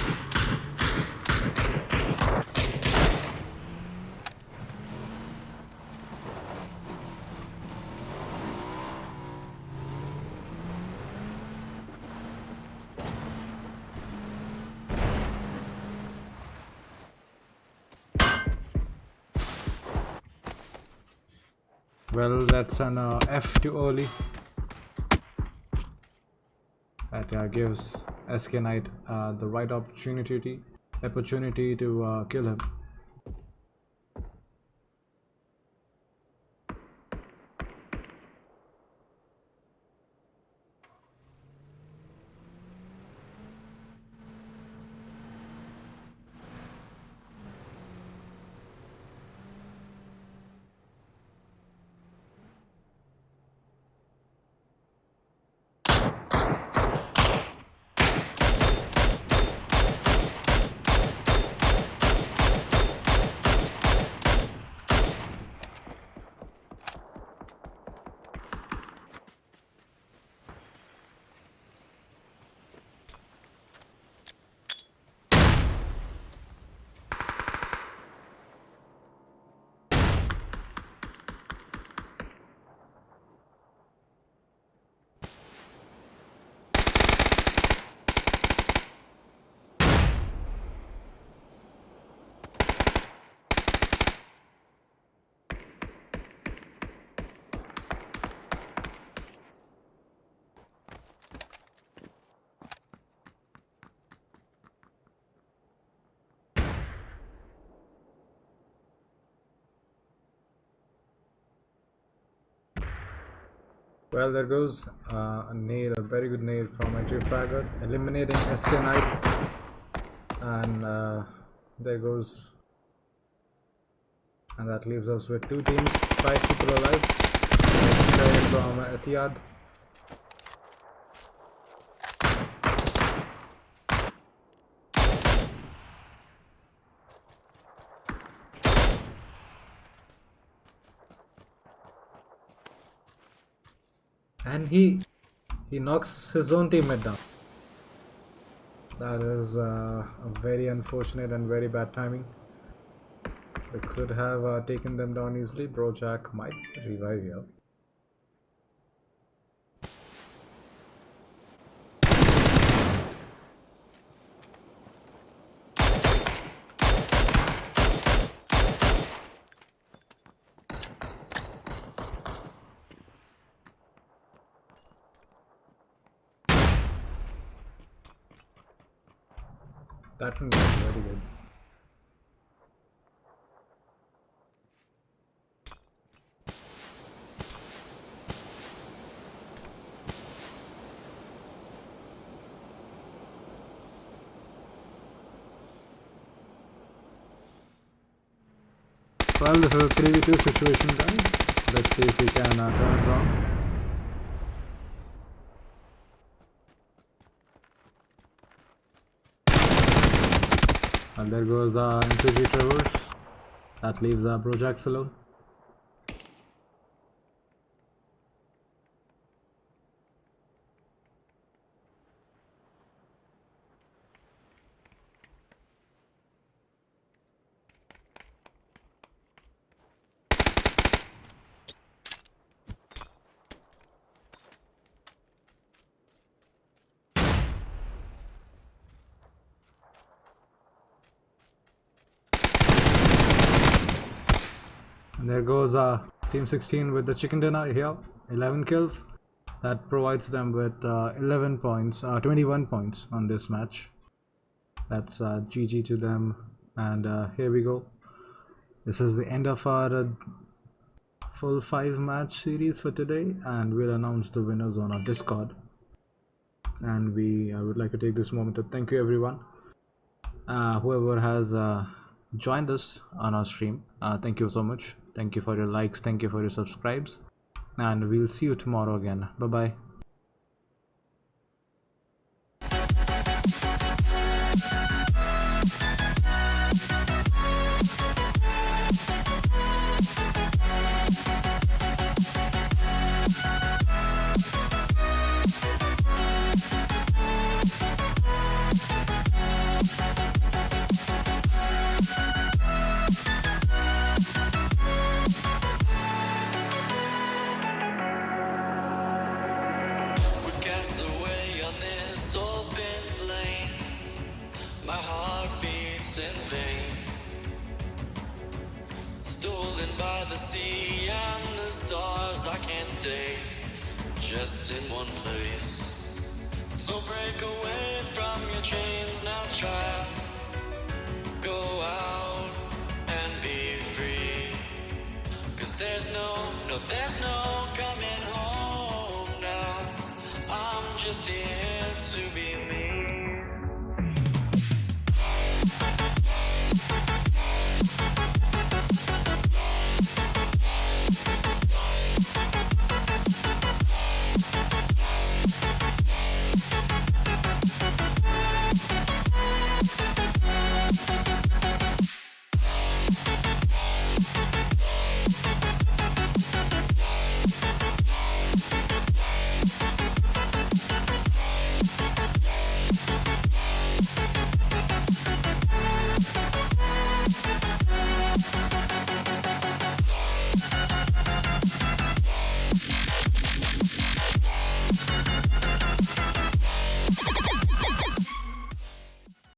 [SPEAKER 1] Well, that's an F to early. That gives SK Knight the right opportunity to kill him. Well, there goes a nail, a very good nail from Itg Fragger, eliminating SK Knight. And there goes, and that leaves us with 2 teams, 5 people alive. Nice try from Etihad. And he knocks his own teammate down. That is a very unfortunate and very bad timing. They could have taken them down easily. Bro Jack might revive here. That one was very good. Well, this is a 3v2 situation, guys. Let's see if we can turn it around. And there goes MPG Traverse. That leaves Brojax alone. And there goes Team 16 with the chicken dinner here, 11 kills. That provides them with 11 points, 21 points on this match. That's GG to them. And here we go. This is the end of our full 5-match series for today, and we'll announce the winners on our Discord. And I would like to take this moment to thank you everyone, whoever has joined us on our stream. Thank you so much. Thank you for your likes, thank you for your subscribes, and we'll see you tomorrow again. Bye bye.
[SPEAKER 3] My heart beats in vain, stolen by the sea and the stars. I can't stay just in one place, so break away from your chains now, child.